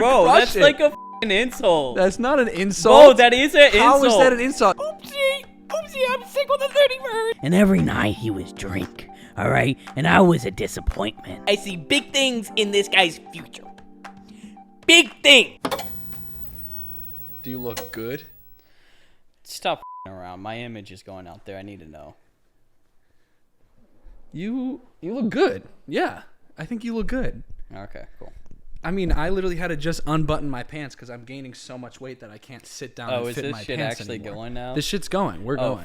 would Bro, crush that's it. like a an insult. That's not an insult. Bro, that is an insult. How is that an insult? Oopsie, I'm sick with a 30-bird. And every night he was drink, alright? And I was a disappointment. I see big things in this guy's future. Big thing. Do you look good? Stop around. My image is going out there. I need to know. You look good. Yeah, I think you look good. Okay, cool. I mean, I literally had to just unbutton my pants because I'm gaining so much weight that I can't sit down and fit in my pants anymore. Oh, is this shit actually going now? This shit's going. We're going.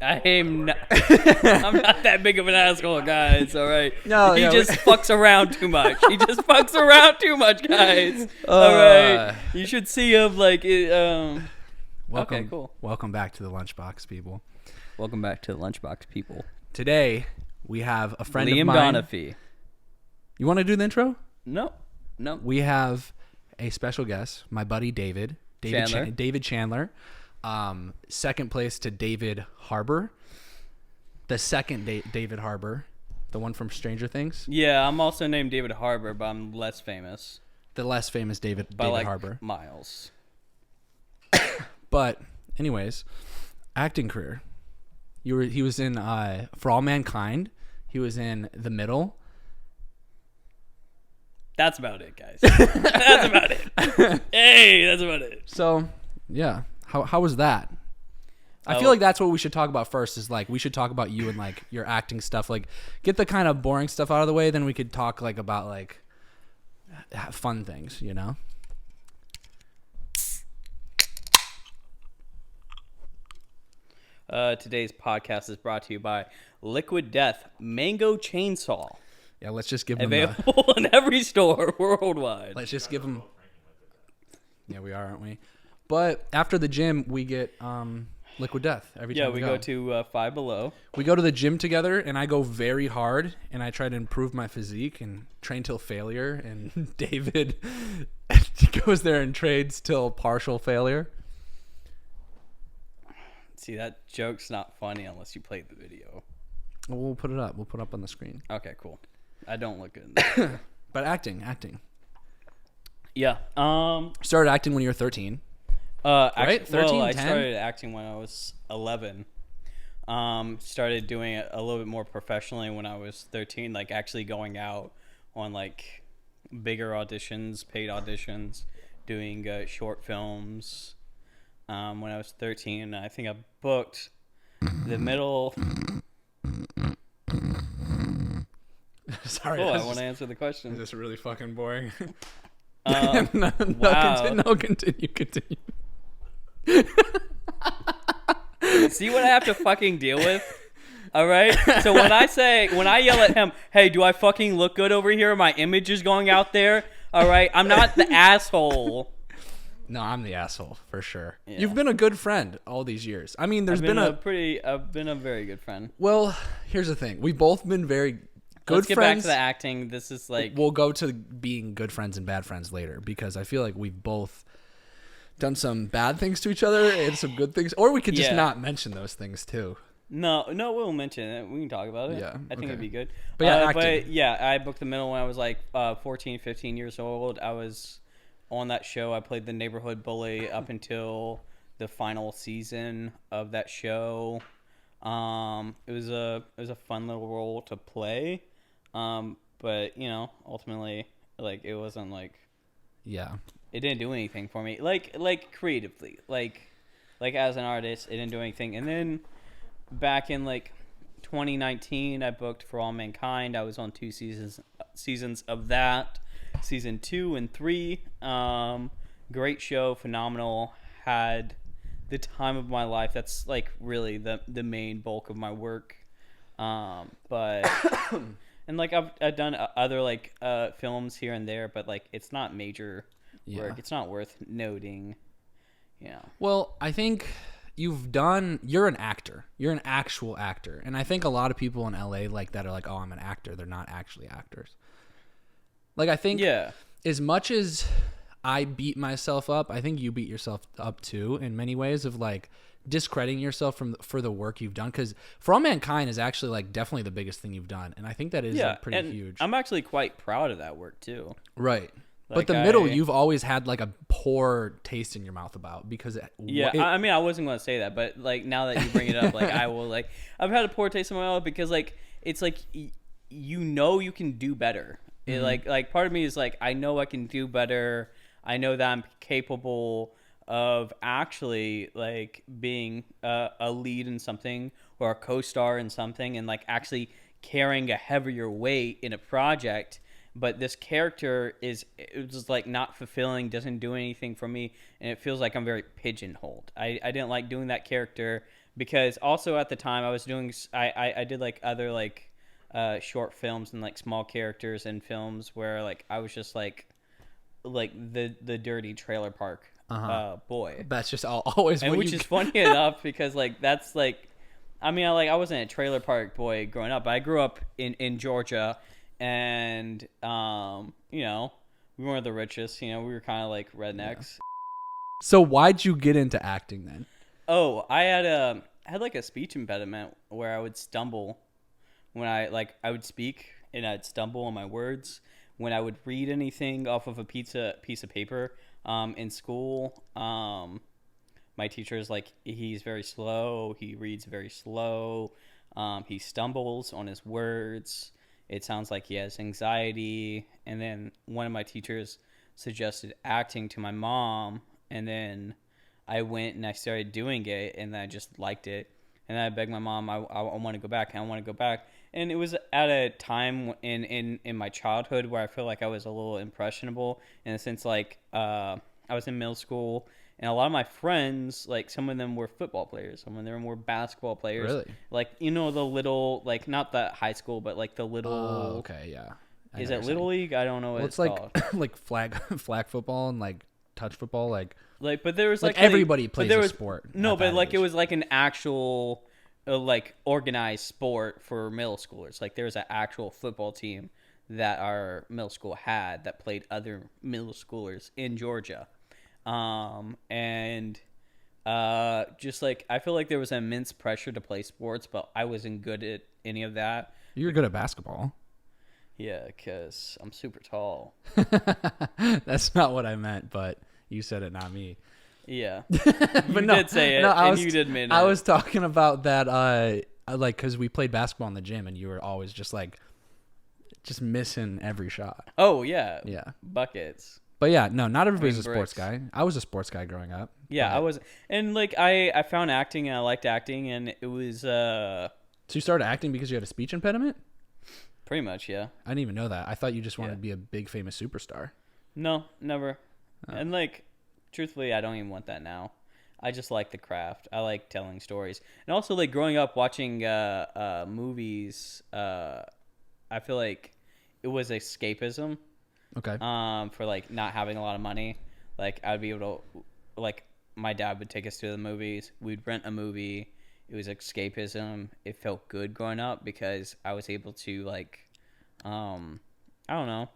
I am not. I'm not that big of an asshole, guys. All right. No, he yeah, just fucks around too much. He just fucks around too much, guys. All right. You should see him like. Welcome, okay, cool. Welcome back to the Lunchbox, people. Welcome back to the Lunchbox, people. Today we have a friend Liam of mine. Donafee. You want to do the intro? No. We have a special guest, my buddy David Chandler. David Chandler. Second place to David Harbor. The second David Harbor, the one from Stranger Things. Yeah, I'm also named David Harbor, but I'm less famous. The less famous David like Harbor. Miles. But anyways, acting career. He was in For All Mankind. He was in The Middle. That's about it, guys. That's about it. Hey, that's about it. So, yeah. How was that? I feel like that's what we should talk about first is like we should talk about you and like your acting stuff. Like get the kind of boring stuff out of the way, then we could talk like about like fun things, you know? Today's podcast is brought to you by Liquid Death Mango Chainsaw. Yeah, let's just give them available in every store worldwide. Let's just give them. Yeah, we are, aren't we? But after the gym, we get Liquid Death every time. Yeah, we go to Five Below. We go to the gym together, and I go very hard, and I try to improve my physique and train till failure. And David goes there and trades till partial failure. See, that joke's not funny unless you play the video. Well, we'll put it up. We'll put it up on the screen. Okay, cool. I don't look good in that. But acting. Yeah. Started acting when you were 13. Right? 13, I 10? started acting when I was 11. Started doing it a little bit more professionally when I was 13, like actually going out on like bigger auditions, paid auditions, doing short films. When I was 13, I think I booked The Middle. Sorry. I want to answer the question. Is this really fucking boring? Wow. Continue. See what I have to fucking deal with? All right? So when I yell at him, hey, do I fucking look good over here? My image is going out there. All right? I'm not the asshole. No, I'm the asshole for sure. Yeah. You've been a good friend all these years. I mean, I've been a very good friend. Well, here's the thing. We've both been very good Let's get friends. back to the acting. This is like We'll go to being good friends and bad friends later because I feel like we've both done some bad things to each other and some good things, or we could just not mention those things too. No, we'll mention it. We can talk about it. Yeah, I think it'd be good. But yeah, acting. I booked The Middle when I was like 14, 15 years old. I was on that show. I played the neighborhood bully up until the final season of that show. It was a fun little role to play. But you know, ultimately, like it wasn't like, it didn't do anything for me. Like creatively, like as an artist, it didn't do anything. And then back in like 2019, I booked For All Mankind. I was on 2 seasons of that, season 2 and 3. Great show, phenomenal. Had the time of my life. That's like really the main bulk of my work. But and like I've done other like films here and there, but like it's not major work. It's not worth noting. Yeah. Well, I think you're an actor. You're an actual actor. And I think a lot of people in LA like that are like, oh, I'm an actor. They're not actually actors. Like I think as much as I beat myself up, I think you beat yourself up too in many ways of like discrediting yourself for the work you've done, because For All Mankind is actually like definitely the biggest thing you've done, and I think that is like, pretty huge. I'm actually quite proud of that work too. Right. But the middle, you've always had like a poor taste in your mouth about because I mean, I wasn't going to say that, but like now that you bring it up, like I will like I've had a poor taste in my mouth because like it's like you can do better. It, like part of me is like I know I can do better. I know that I'm capable of actually like being a lead in something or a co-star in something and like actually carrying a heavier weight in a project. But this character it's just like not fulfilling, doesn't do anything for me, and it feels like I'm very pigeonholed. I didn't like doing that character because also at the time I was doing I did like other like short films and like small characters in films where like I was just like the dirty trailer park boy. That's just always and which is funny enough because like that's like I mean I wasn't a trailer park boy growing up, but I grew up in Georgia. And you know, we weren't the richest, you know, we were kind of like rednecks. Yeah. So why'd you get into acting then? Oh, I had like a speech impediment where I would stumble when I would speak and I'd stumble on my words when I would read anything off of a piece of paper in school. My teacher is like, he's very slow, he reads very slow, he stumbles on his words. It sounds like he has anxiety. And then one of my teachers suggested acting to my mom. And then I went and I started doing it. And I just liked it. And I begged my mom, I want to go back. I want to go back. And it was at a time in my childhood where I feel like I was a little impressionable. In the sense like I was in middle school. And a lot of my friends, like some of them were football players, some of them were basketball players. Really? Like, you know, the little, like not the high school, but like the little. Oh, okay, yeah. Is it Little League? I don't know what it's like called. like flag football and like touch football, like. But there was like everybody plays a sport. No, but like age. It was like an actual, like organized sport for middle schoolers. Like there was an actual football team that our middle school had that played other middle schoolers in Georgia. Just like I feel like there was immense pressure to play sports, but I wasn't good at any of that. You're good at basketball. Yeah, because I'm super tall. That's not what I meant, but you said it, not me. Yeah, but you did say it, and you did mean it. I was talking about that, like because we played basketball in the gym, and you were always just missing every shot. Oh yeah, buckets. But yeah, no, not everybody's a sports guy. I was a sports guy growing up. Yeah, I was. And like I found acting and I liked acting and it was So you started acting because you had a speech impediment? Pretty much, yeah. I didn't even know that. I thought you just wanted to be a big famous superstar. No, never. Oh. And like truthfully, I don't even want that now. I just like the craft. I like telling stories. And also like growing up watching movies, I feel like it was escapism. Okay. For like not having a lot of money, like I'd be able to, like my dad would take us to the movies. We'd rent a movie. It was escapism. It felt good growing up because I was able to like, I don't know,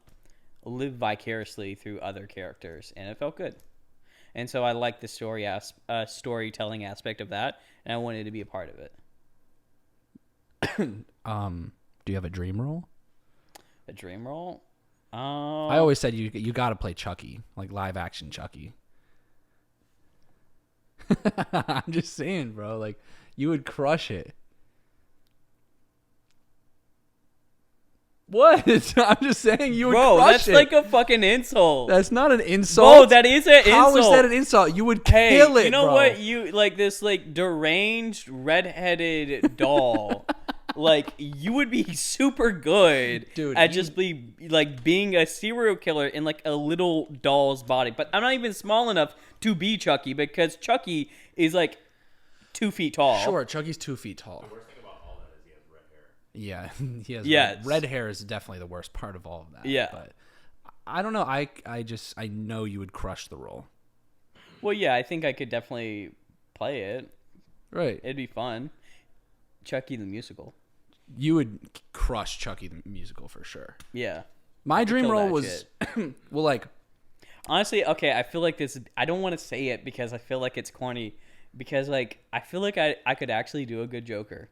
live vicariously through other characters, and it felt good. And so I liked the storytelling aspect of that, and I wanted to be a part of it. Do you have a dream role? A dream role? I always said you got to play Chucky, like live action Chucky. I'm just saying, bro. Like you would crush it. What? I'm just saying you would crush it. Bro, that's like a fucking insult. That's not an insult. Bro, that is an insult. How is that an insult? You would kill it, you know bro. what? You like this like deranged redheaded doll. Like you would be super good at just be like being a serial killer in like a little doll's body. But I'm not even small enough to be Chucky because Chucky is like 2 feet tall. Sure, Chucky's 2 feet tall. The worst thing about all that is he has red hair. Yeah, he has red hair is definitely the worst part of all of that. Yeah. But I don't know. I know you would crush the role. Well, yeah, I think I could definitely play it. Right. It'd be fun. Chucky the musical. You would crush Chucky the musical for sure. Yeah. My dream role was well, like honestly, okay, I feel like this I don't want to say it because I feel like it's corny because like I feel like I could actually do a good Joker.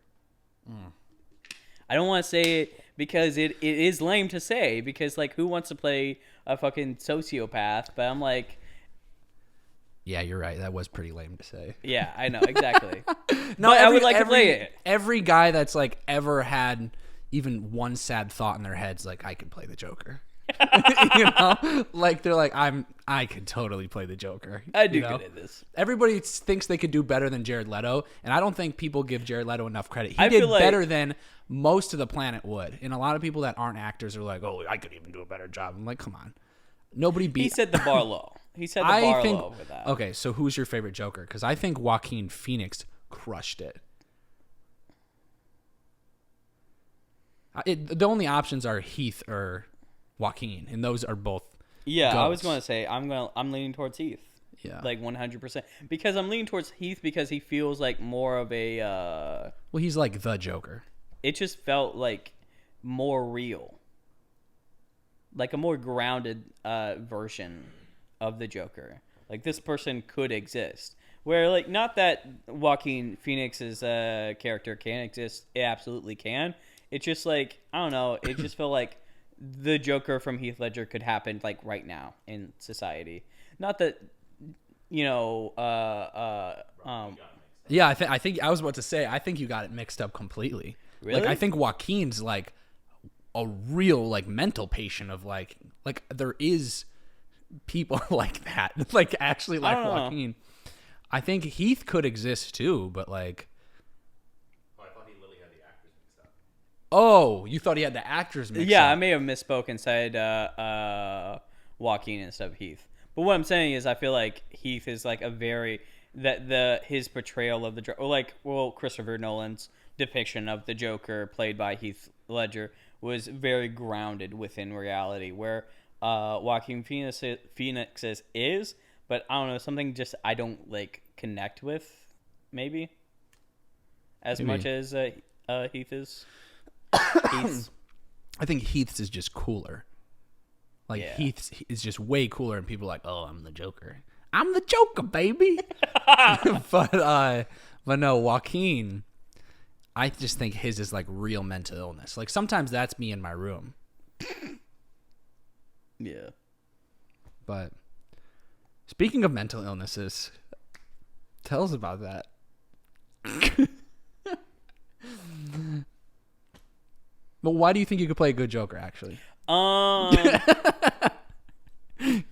I don't want to say it because it is lame to say, because like who wants to play a fucking sociopath? But I'm like, yeah, you're right. That was pretty lame to say. yeah, I know exactly. No, I would like to play it. Every guy that's like ever had even one sad thought in their head's like, I could play the Joker. You know, like they're like, I could totally play the Joker. I do good at this. Everybody thinks they could do better than Jared Leto, and I don't think people give Jared Leto enough credit. He did better than most of the planet would, and a lot of people that aren't actors are like, oh, I could even do a better job. I'm like, come on, nobody beat. He set the bar low. He set the bar low with that. Okay, so who's your favorite Joker? Because I think Joaquin Phoenix crushed it. The only options are Heath or Joaquin, and those are both. Yeah, goats. I was going to say I'm leaning towards Heath. Yeah, like 100%, because I'm leaning towards Heath because he feels like more of a. Well, he's like the Joker. It just felt like more real, like a more grounded version of the Joker. Like this person could exist. Where like not that Joaquin Phoenix's character can exist, it absolutely can. It's just like I don't know. It just felt like the Joker from Heath Ledger could happen like right now in society. Not that Yeah, I think I was about to say I think you got it mixed up completely. Really? Like I think Joaquin's like a real like mental patient of like there is people like that. Like actually like Joaquin. I think Heath could exist too, but like I thought he literally had the actors mixed up. Oh, you thought he had the actors mixed up. Yeah, I may have misspoke and said Joaquin instead of Heath. But what I'm saying is I feel like Heath is like a very his portrayal of the Joker, like Christopher Nolan's depiction of the Joker played by Heath Ledger was very grounded within reality, where Joaquin Phoenix's is, but I don't know, something just I don't like connect with maybe as much as Heath is. Heath's. I think Heath's is just cooler. Like Heath's is just way cooler, and people are like, "Oh, I'm the Joker. I'm the Joker, baby." but no, Joaquin. I just think his is like real mental illness. Like sometimes that's me in my room. Yeah. But speaking of mental illnesses, tell us about that. But why do you think you could play a good Joker, actually?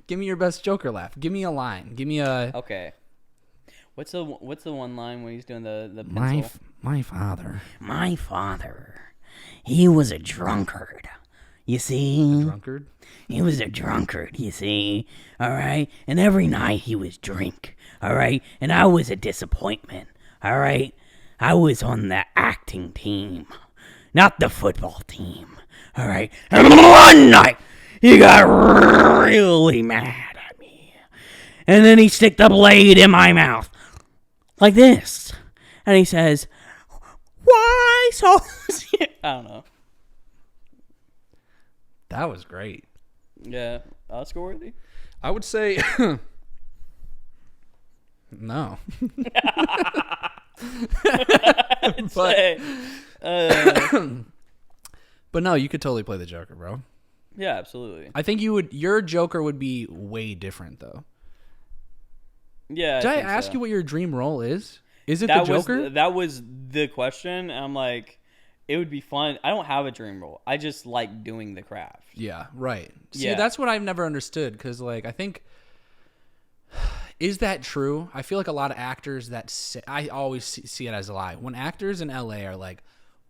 Give me your best Joker laugh. Give me a line. Give me a... Okay. What's the one line when he's doing the pencil? My father, he was a drunkard. You see? Drunkard? He was a drunkard, you see? All right? And every night he was drink. All right? And I was a disappointment. All right? I was on the acting team, not the football team. All right? And one night he got really mad at me. And then he stick the blade in my mouth like this. And he says, "Why so..." I don't know. That was great. Yeah. Oscar worthy? I would say... No. But no, you could totally play the Joker, bro. Yeah, absolutely. I think you would. Your Joker would be way different, though. Yeah. Did I ask you what your dream role is? Is it the Joker? That was the question. I'm like, it would be fun. I don't have a dream role. I just like doing the craft. Yeah, right. See, that's what I've never understood, because, like, I think... Is that true? I feel like a lot of actors that say... I always see it as a lie. When actors in LA are like,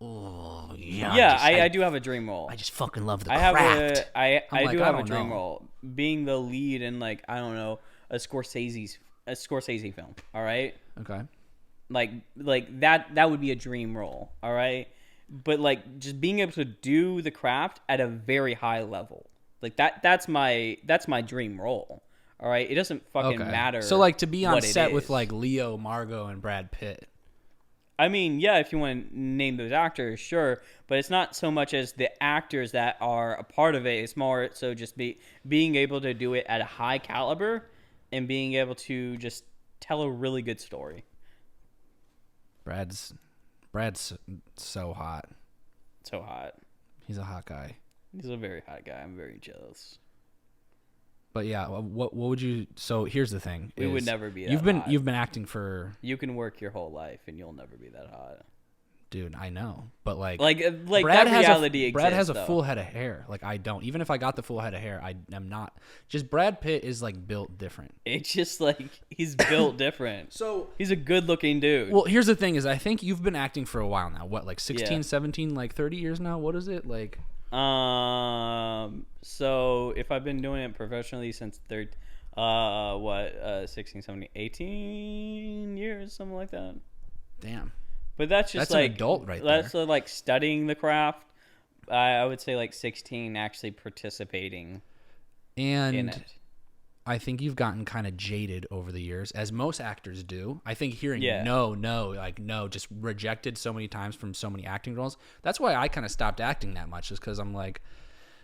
oh, yeah. Yeah, I do have a dream role. I just fucking love the craft. I do have a dream know. role. Being the lead in, like, I don't know, a Scorsese film. All right? Okay. Like that would be a dream role. All right? But, like, just being able to do the craft at a very high level. Like, that's my dream role. All right? It doesn't fucking matter. So, like, to be on set with, like, Leo, Margot, and Brad Pitt. I mean, yeah, if you want to name those actors, sure. But it's not so much as the actors that are a part of it. It's more so just being able to do it at a high caliber and being able to just tell a really good story. Brad's so hot. So hot. He's a hot guy. He's a very hot guy. I'm very jealous. But yeah, what would you? So here's the thing: we would never be. That you've been acting for. You can work your whole life and you'll never be that hot. Dude, I know, but like Brad that reality exists. Brad has a though. full head of hair. Like I don't. Even if I got the full head of hair, I am not. Just Brad Pitt is like built different. It's just like he's built different. So he's a good-looking dude. Well, here's the thing: is I think you've been acting for a while now. What, like 16, 17, like 30 years now? What is it like? So if I've been doing it professionally since 16, 17, 18 years, something like that. Damn. But that's just that's like an adult right there. That's like studying the craft. I would say like 16 actually participating in it. I think you've gotten kind of jaded over the years, as most actors do. I think hearing no, just rejected so many times from so many acting roles. That's why I kind of stopped acting that much, is because I'm like,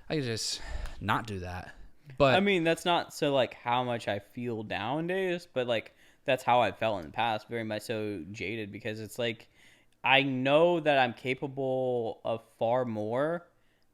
I could just not do that. But I mean, that's not so like how much I feel nowadays, but like that's how I felt in the past, very much so jaded, because it's like I know that I'm capable of far more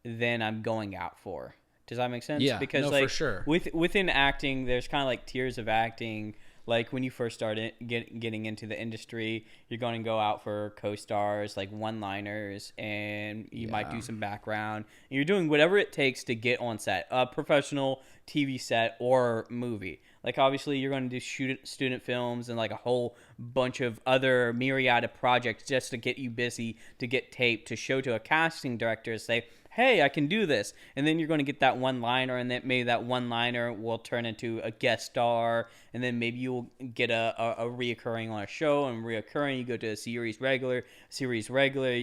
than I'm going out for. Does that make sense? Yeah, because no, like for sure. Within acting, there's kind of like tiers of acting. Like when you first start getting into the industry, you're going to go out for co-stars, like one-liners, and you might do some background. And you're doing whatever it takes to get on set, a professional TV set or movie. Like obviously you're going to do student films and like a whole bunch of other myriad of projects just to get you busy, to get taped, to show to a casting director, say, hey, I can do this. And then you're going to get that one-liner, and then maybe that one-liner will turn into a guest star, and then maybe you'll get a reoccurring on a show, and reoccurring, you go to a series regular,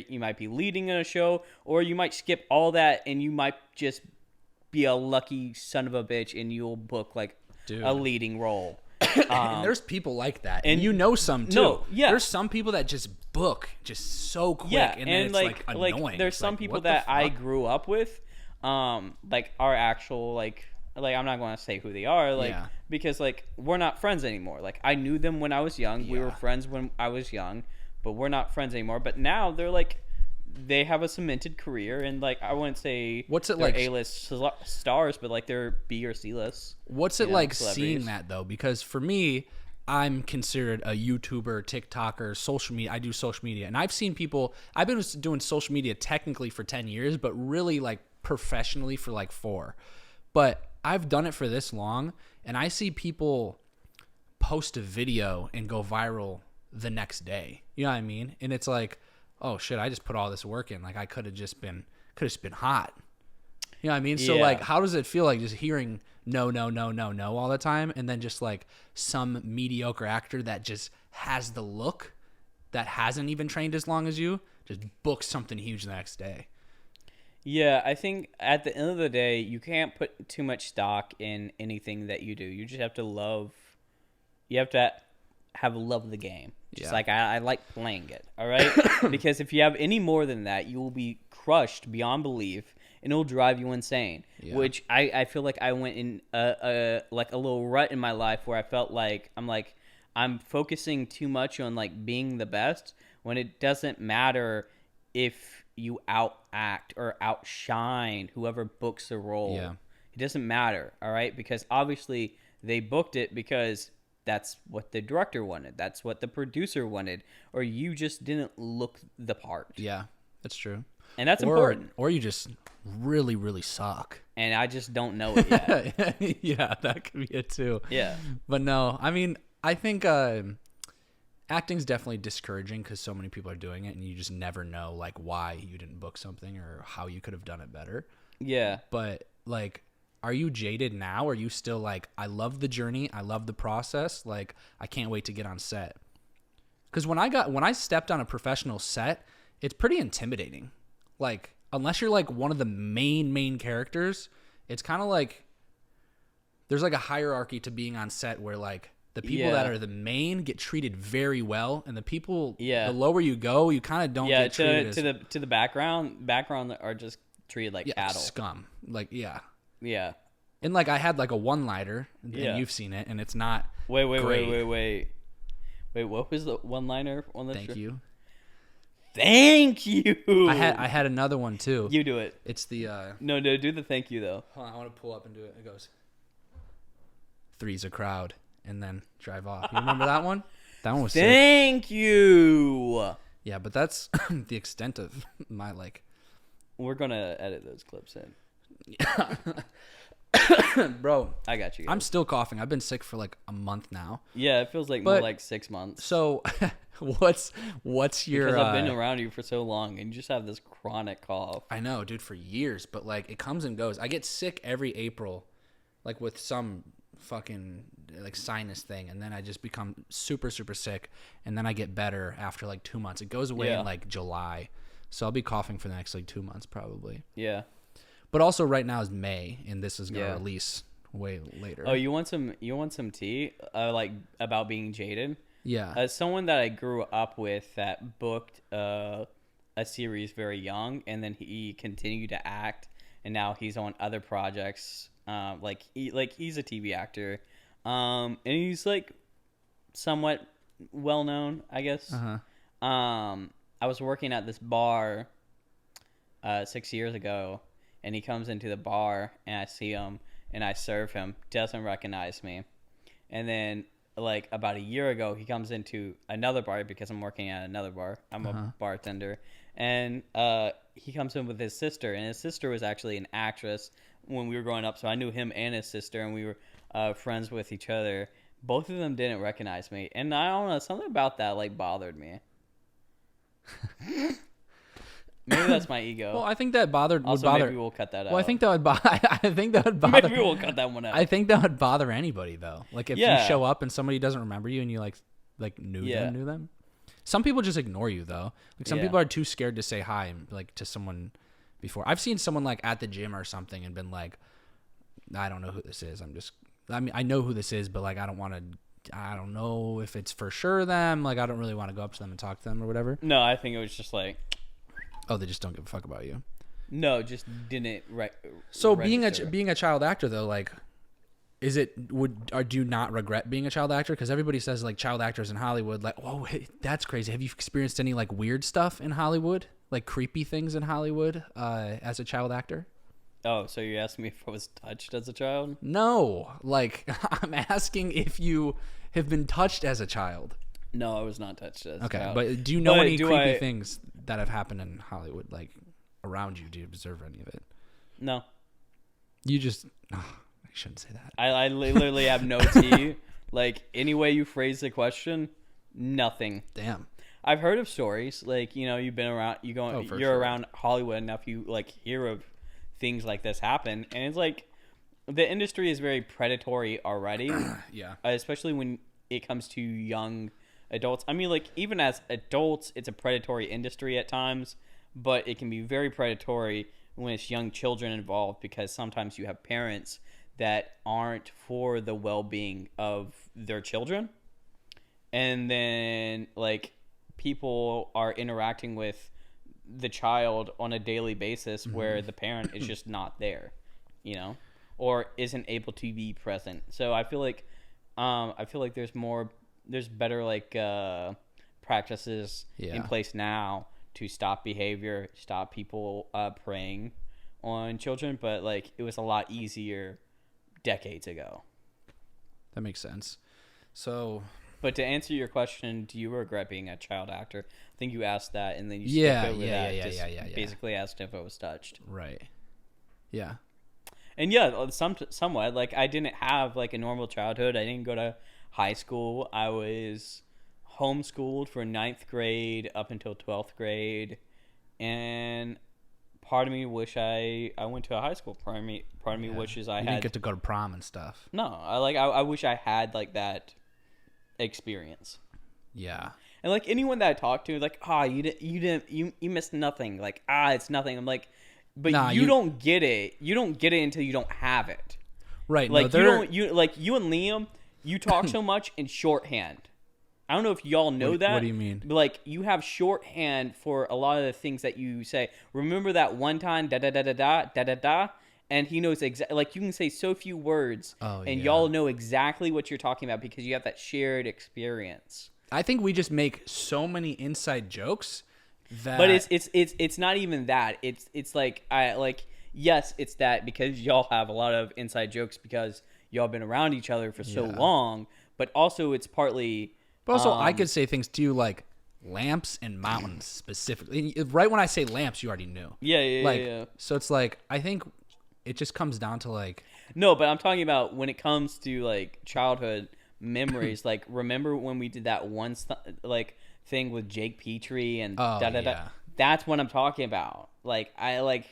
you might be leading in a show, or you might skip all that, and you might just be a lucky son of a bitch, and you'll book like a leading role. And there's people like that, and you know some too. No, yeah. There's some people that just book just so quick, and then it's like annoying. There's some people that I grew up with, like our actual like I'm not going to say who they are, because like we're not friends anymore. Like I knew them when I was young, we were friends when I was young, but we're not friends anymore. But now they're like, they have a cemented career, and like I wouldn't say what's it they're like A-list stars, but like they're B or C-list. What's it like seeing that though? Because for me, I'm considered a YouTuber, TikToker, social media. I do social media, and I've seen people. I've been doing social media technically for 10 years, but really like professionally for like 4. But I've done it for this long, and I see people post a video and go viral the next day. You know what I mean? And it's like, oh shit, I just put all this work in. Like I could have just been hot. You know what I mean? So like, how does it feel like just hearing no all the time, and then just like some mediocre actor that just has the look, that hasn't even trained as long as you, just books something huge the next day? Yeah, I think at the end of the day, you can't put too much stock in anything that you do. You just have to love. You have to have love the game. Just like I like playing it, all right? Because if you have any more than that, you will be crushed beyond belief, and it'll drive you insane. Yeah. Which I feel like I went in a little rut in my life where I felt like I'm focusing too much on like being the best, when it doesn't matter if you outact or outshine whoever books the role. Yeah. It doesn't matter, all right? Because obviously they booked it because that's what the director wanted. That's what the producer wanted. Or you just didn't look the part. Yeah, that's true. And that's important. Or you just really, really suck. And I just don't know it yet. Yeah, that could be it too. Yeah. But no, I mean, I think acting's definitely discouraging because so many people are doing it, and you just never know like why you didn't book something or how you could have done it better. Yeah. But like, are you jaded now? Or are you still like, I love the journey, I love the process, like I can't wait to get on set? Because when I stepped on a professional set, it's pretty intimidating. Like, unless you're like one of the main characters, it's kind of like there's like a hierarchy to being on set where like the people that are the main get treated very well, and the people the lower you go, you kind of don't get treated to the background are just treated like cattle. Scum. Like Yeah. And like I had like a one-liner, and you've seen it, and it's not great. Wait, what was the one-liner on the Thank you. Thank you. I had another one too. You do it. It's the No, do the thank you though. hold on, I want to pull up and do it. It goes, three's a crowd, and then drive off. You remember that one? That one was sick. Thank you. Yeah, but that's the extent of my like. We're gonna edit those clips in. Bro, I got you. I'm still coughing. I've been sick for like a month now. Yeah, it feels like more like 6 months. So, what's your? Because I've been around you for so long, and you just have this chronic cough. I know, dude, for years, but like it comes and goes. I get sick every April, like with some fucking like sinus thing, and then I just become super sick, and then I get better after like 2 months. It goes away in like July, so I'll be coughing for the next like 2 months probably. Yeah. But also right now is May, and this is gonna release way later. Oh, you want some tea? Like about being jaded? Yeah. Someone that I grew up with that booked a series very young, and then he continued to act, and now he's on other projects. He's a TV actor, and he's like somewhat well known, I guess. I was working at this bar 6 years ago. And he comes into the bar, and I see him, and I serve him. Doesn't recognize me. And then, like, about a year ago, he comes into another bar because I'm working at another bar. I'm a bartender. And he comes in with his sister, and his sister was actually an actress when we were growing up. So I knew him and his sister, and we were friends with each other. Both of them didn't recognize me. And I don't know, something about that, like, bothered me. Maybe that's my ego. Well, I think that would bother. Maybe we'll cut that out. Well, I think that would I think that would bother. Maybe we'll cut that one out. I think that would bother anybody though. Like if you show up and somebody doesn't remember you and you like knew them. Some people just ignore you though. Like some people are too scared to say hi like to someone before. I've seen someone like at the gym or something and been like, I don't know who this is. I know who this is, but like I don't know if it's for sure them. Like I don't really want to go up to them and talk to them or whatever. No, I think it was just like, oh, they just don't give a fuck about you. No, just didn't. So being a child actor though, like, do you not regret being a child actor? Because everybody says like child actors in Hollywood, like, whoa, that's crazy. Have you experienced any like weird stuff in Hollywood, like creepy things in Hollywood, as a child actor? Oh, so you're asking me if I was touched as a child? No, like I'm asking if you have been touched as a child. No, I was not touched as a child. Okay, but do you know any creepy things that have happened in Hollywood, like around you? Do you observe any of it? No. You just... I shouldn't say that. I literally have no tea. Like, any way you phrase the question, nothing. Damn. I've heard of stories. Like, you know, you've been around... You're around Hollywood enough, you, like, hear of things like this happen. And it's like... The industry is very predatory already. Yeah. Especially when it comes to young... adults. I mean, like, even as adults, it's a predatory industry at times, but it can be very predatory when it's young children involved because sometimes you have parents that aren't for the well-being of their children. And then, like, people are interacting with the child on a daily basis where the parent is just not there, you know, or isn't able to be present. So I feel like there's better like practices in place now to stop behavior, stop people preying on children, but like it was a lot easier decades ago. That makes sense. So, but to answer your question, do you regret being a child actor? I think you asked that, and then you basically asked if I was touched. Right. Yeah. And yeah, somewhat. Like I didn't have like a normal childhood. I didn't go to high school. I was homeschooled for 9th grade up until 12th grade, and part of me wish I went to a high school. Part of me wishes I didn't get to go to prom and stuff. No, I wish I had like that experience. Yeah. And like anyone that I talked to, like, you missed nothing. Like, it's nothing. I'm like, but you don't get it. You don't get it until you don't have it. Right. Like you and Liam, you talk so much in shorthand. I don't know if y'all know that. What do you mean? But like you have shorthand for a lot of the things that you say. Remember that one time da da da da da da da da, and he knows exactly. Like you can say so few words, and y'all know exactly what you're talking about because you have that shared experience. I think we just make so many inside jokes that. But it's not even that. It's like yes, it's that because y'all have a lot of inside jokes because y'all been around each other for so long. But also it's partly. But also I could say things to you like lamps and mountains specifically. Right when I say lamps, you already knew. Yeah. So it's like I think it just comes down to like. No, but I'm talking about when it comes to like childhood memories. Like remember when we did that one like thing with Jake Petrie and yeah. That's what I'm talking about. Like I like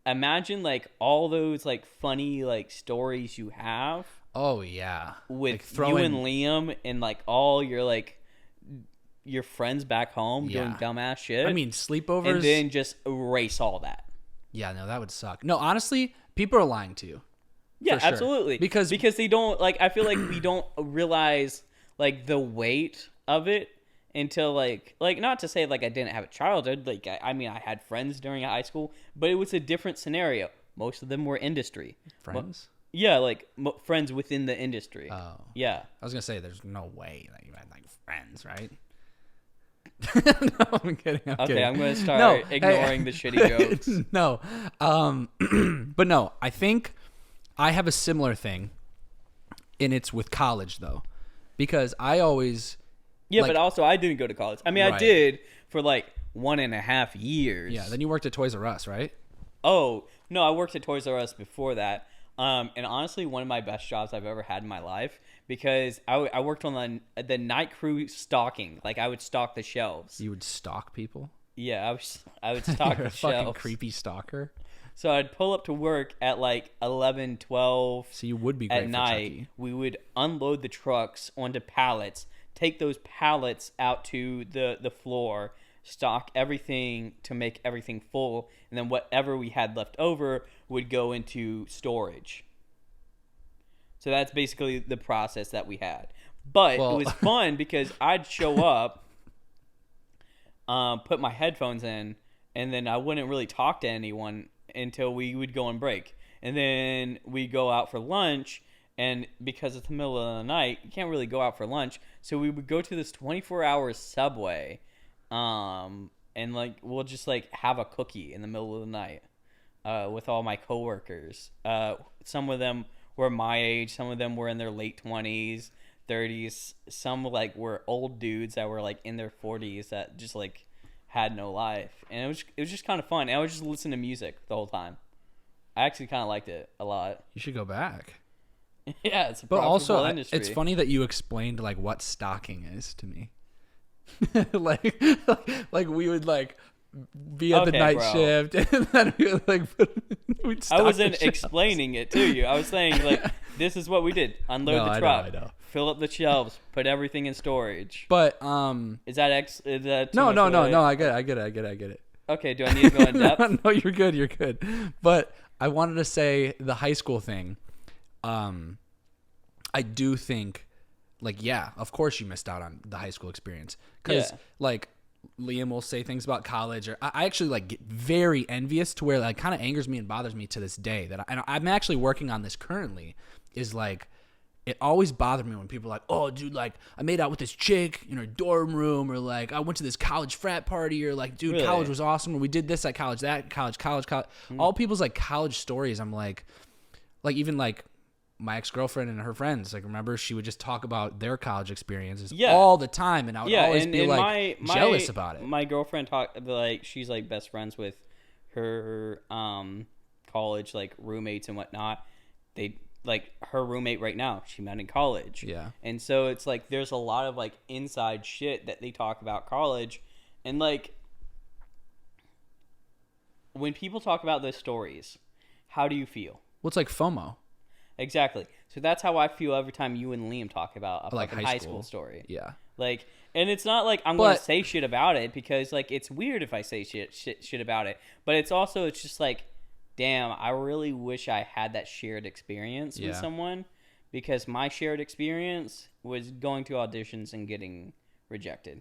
imagine like all those like funny like stories you have. Oh yeah, with like you and Liam and like all your friends back home doing dumbass shit. I mean sleepovers, and then just erase all that. Yeah, no, that would suck. No, honestly, people are lying to you. Yeah, sure. absolutely. Because they don't like. I feel like we don't realize like the weight of it until like not to say like I didn't have a childhood. Like I mean I had friends during high school, but it was a different scenario. Most of them were industry friends. Yeah, like friends within the industry. Oh, yeah. I was gonna say there's no way that you had like friends, right? No, I'm kidding. Okay, I'm gonna start ignoring the shitty jokes. No, but no, I think I have a similar thing, and it's with college though, because I always. Yeah, but also I didn't go to college. I mean, I did for like 1.5 years. Yeah, then you worked at Toys R Us, right? Oh no, I worked at Toys R Us before that. And honestly, one of my best jobs I've ever had in my life because I worked on the night crew stocking. Like I would stock the shelves. You would stalk people? Yeah, I would stock You're the a fucking shelves. creepy stalker. So I'd pull up to work at like 11, 12 so you would be great at night. Chucky. We would unload the trucks onto pallets, take those pallets out to the floor, stock everything to make everything full, and then whatever we had left over would go into storage. So that's basically the process that we had. But it was fun because I'd show up, put my headphones in, and then I wouldn't really talk to anyone until we would go on break. And then we go out for lunch, and because it's the middle of the night, you can't really go out for lunch. So we would go to this 24-hour Subway, and like we'll just like have a cookie in the middle of the night with all my coworkers. Some of them were my age, some of them were in their late 20s, 30s. Some like were old dudes that were like in their 40s that just like had no life, and it was just kind of fun. And I would just listen to music the whole time. I actually kind of liked it a lot. You should go back. Yeah, it's a but also industry. It's funny that you explained like what stocking is to me. like we would like be at the night shift, and then we would like we'd stock. I wasn't explaining it to you. I was saying like this is what we did: unload the truck, I know. Fill up the shelves, put everything in storage. But is that no? I get it. Okay, do I need to go in depth? No, you're good. But I wanted to say the high school thing. I do think, like, yeah, of course you missed out on the high school experience because, like, Liam will say things about college, or I actually like get very envious to where like kind of angers me and bothers me to this day that I'm actually working on this currently. Is like it always bothered me when people are like, oh, dude, like I made out with this chick in her dorm room, or like I went to this college frat party, or like, dude, college was awesome, or we did this at college, that college. All people's like college stories. I'm like even like my ex-girlfriend and her friends, like remember she would just talk about their college experiences all the time, and I would always be like jealous about it. My girlfriend she's like best friends with her college like roommates and whatnot. They like her roommate right now, she met in college. Yeah. And so it's like there's a lot of like inside shit that they talk about college, and like when people talk about those stories, how do you feel? Well, it's like FOMO. Exactly. So that's how I feel every time you and Liam talk about a like high school story. Yeah. Like, and it's not like I'm going to say shit about it because like it's weird if I say shit about it. But it's just like, damn, I really wish I had that shared experience with someone, because my shared experience was going to auditions and getting rejected.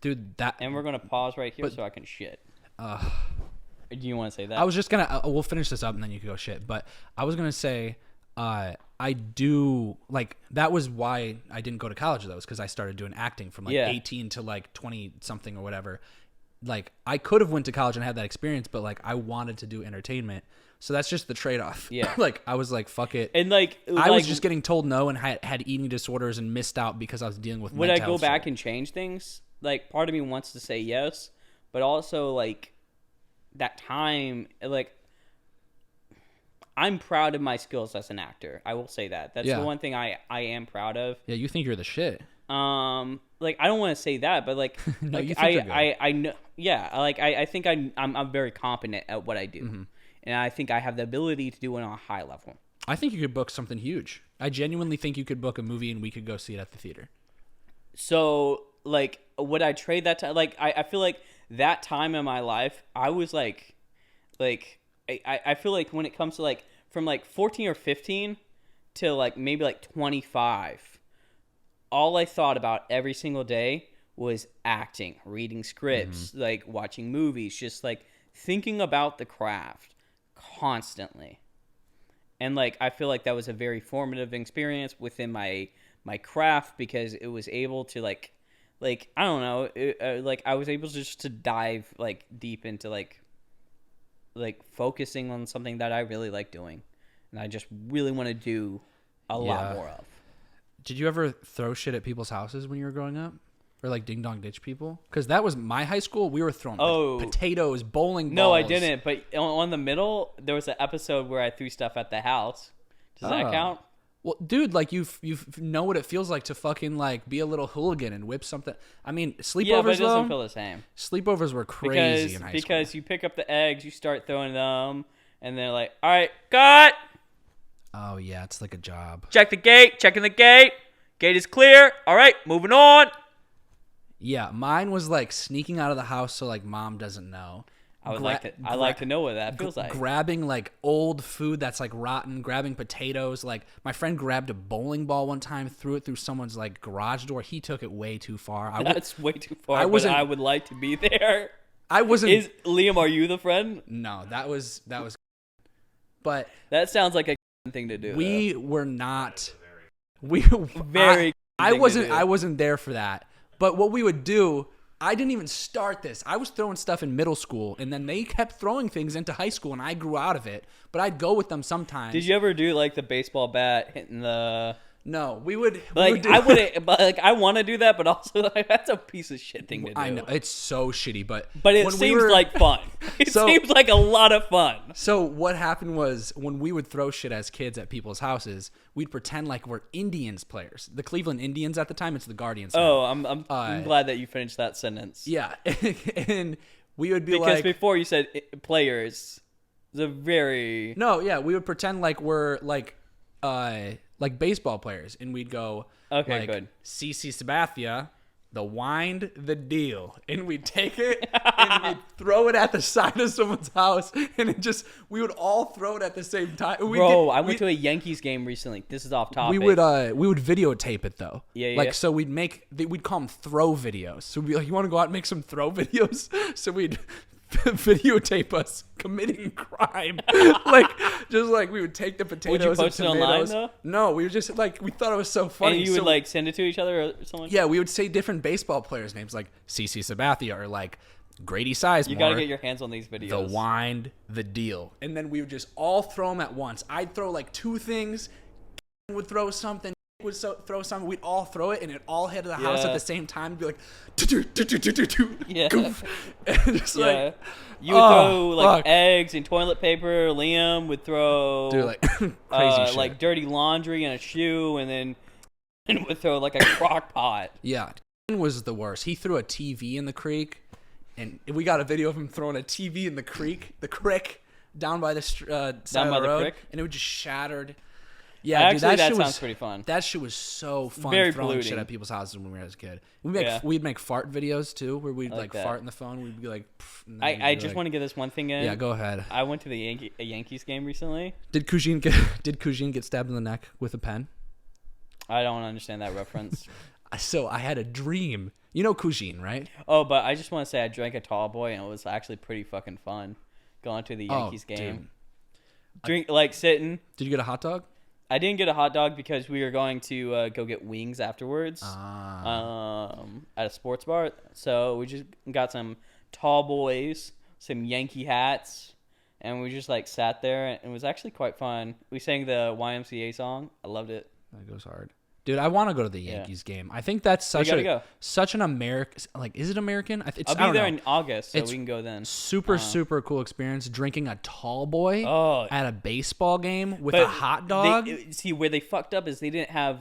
Dude, and we're going to pause right here so I can shit. Do you want to say that? I was just going to, we'll finish this up and then you can go shit. But I was going to say, I do like that was why I didn't go to college though, is because I started doing acting from like 18 to like 20 something or whatever. like I could have went to college and had that experience, but like I wanted to do entertainment. So that's just the trade-off. Yeah. Like I was like, fuck it. And like I was just getting told no and had eating disorders and missed out because I was dealing with would I mental go back health. and change things? Like part of me wants to say yes, but also like that time, like I'm proud of my skills as an actor. I will say that. That's the one thing I am proud of. Yeah, you think you're the shit. Like I don't want to say that, but like, No, like you think I know, yeah, like I think I'm very competent at what I do, Mm-hmm. and I think I have the ability to do it on a high level. I think you could book something huge. I genuinely think you could book a movie and we could go see it at the theater. So like, would I trade that time? Like I feel like that time in my life, I was like I feel like when it comes to like from like 14 or 15 to like maybe like 25, all I thought about every single day was acting, reading scripts, like watching movies, just like thinking about the craft constantly. And like I feel like that was a very formative experience within my craft because it was able to like I don't know, like I was able to dive like deep into like focusing on something that I really like doing, and I just really want to do a lot more of. Did you ever throw shit at people's houses when you were growing up? Or like ding dong ditch people? Because that was my high school. We were throwing potatoes, bowling balls. No, I didn't. But on the middle, there was an episode where I threw stuff at the house. Does that count? Well, dude, like you know what it feels like to fucking like be a little hooligan and whip something. I mean, sleepovers Yeah, but it doesn't though, feel the same. sleepovers were crazy in high school. Because you pick up the eggs, you start throwing them, and they're like, all right, cut! Oh, yeah, it's like a job. Check the gate, checking the gate. Gate is clear. All right, moving on. Yeah, mine was like sneaking out of the house so like mom doesn't know. I like to know what that feels like. Grabbing like old food that's like rotten, grabbing potatoes. Like my friend grabbed a bowling ball one time, threw it through someone's like garage door. He took it way too far. That's way too far. I would like to be there. I wasn't. Liam, are you the friend? No, that was. But that sounds like a thing to do. We were not. We very. I wasn't there for that. But what we would do, I didn't even start this. I was throwing stuff in middle school, and then they kept throwing things into high school, and I grew out of it. But I'd go with them sometimes. Did you ever do like the baseball bat hitting the? No, we would. Like I wouldn't, but like I want to do that, but also like that's a piece of shit thing to do. I know it's so shitty, but it seems like fun. It seems like a lot of fun. So what happened was when we would throw shit as kids at people's houses, we'd pretend like we're Indians players, the Cleveland Indians at the time. It's the Guardians. Oh, I'm glad that you finished that sentence. Yeah, and we would be because before you said players, the very we would pretend like we're like baseball players, and we'd go, okay, like, good. CC Sabathia, the wind, the deal, and we'd take it and we'd throw it at the side of someone's house, and we would all throw it at the same time. I went to a Yankees game recently. This is off topic. We would videotape it though. Yeah. Like so, we'd call them throw videos. So we'd be like, you want to go out and make some throw videos? So we'd videotape us committing crime. We would take the potatoes. Would you post and it tomatoes. online though? No, we were just like, we thought it was so funny. And you would like send it to each other or something? Yeah, we would say different baseball players' names like CC Sabathia or like Grady Sizemore. You gotta get your hands on these videos. The wind, the deal. And then we would just all throw them at once. I'd throw like two things, would throw something, would throw something, we'd all throw it, and it all hit the house at the same time. Be like, goof. And just like, you would throw like eggs and toilet paper. Liam would throw like crazy shit. like dirty laundry in a shoe, and then would throw like a crock pot. Yeah, was the worst. He threw a TV in the creek, and we got a video of him throwing a TV in the creek, down by the side of the road, and it was just shattered. Yeah, actually, dude, that sounds pretty fun. That shit was so fun. Very throwing polluting. Shit at people's houses when we were as a kid. We'd make fart videos too, where we'd like fart in the phone. We'd be like, I just want to get this one thing in. Yeah, go ahead. I went to the Yankees game recently. Did Kujin get stabbed in the neck with a pen? I don't understand that reference. So I had a dream. You know Kujin, right? Oh, but I just want to say I drank a tall boy, and it was actually pretty fucking fun going to the Yankees game. Dude. Sitting. Did you get a hot dog? I didn't get a hot dog because we were going to go get wings afterwards at a sports bar. So we just got some tall boys, some Yankee hats, and we just like sat there, and it was actually quite fun. We sang the YMCA song. I loved it. That goes hard. Dude, I want to go to the Yankees game. I think that's such an American. Like, is it American? I'll be there in August, so we can go then. Super cool experience. Drinking a tall boy at a baseball game with a hot dog. See, where they fucked up is they didn't have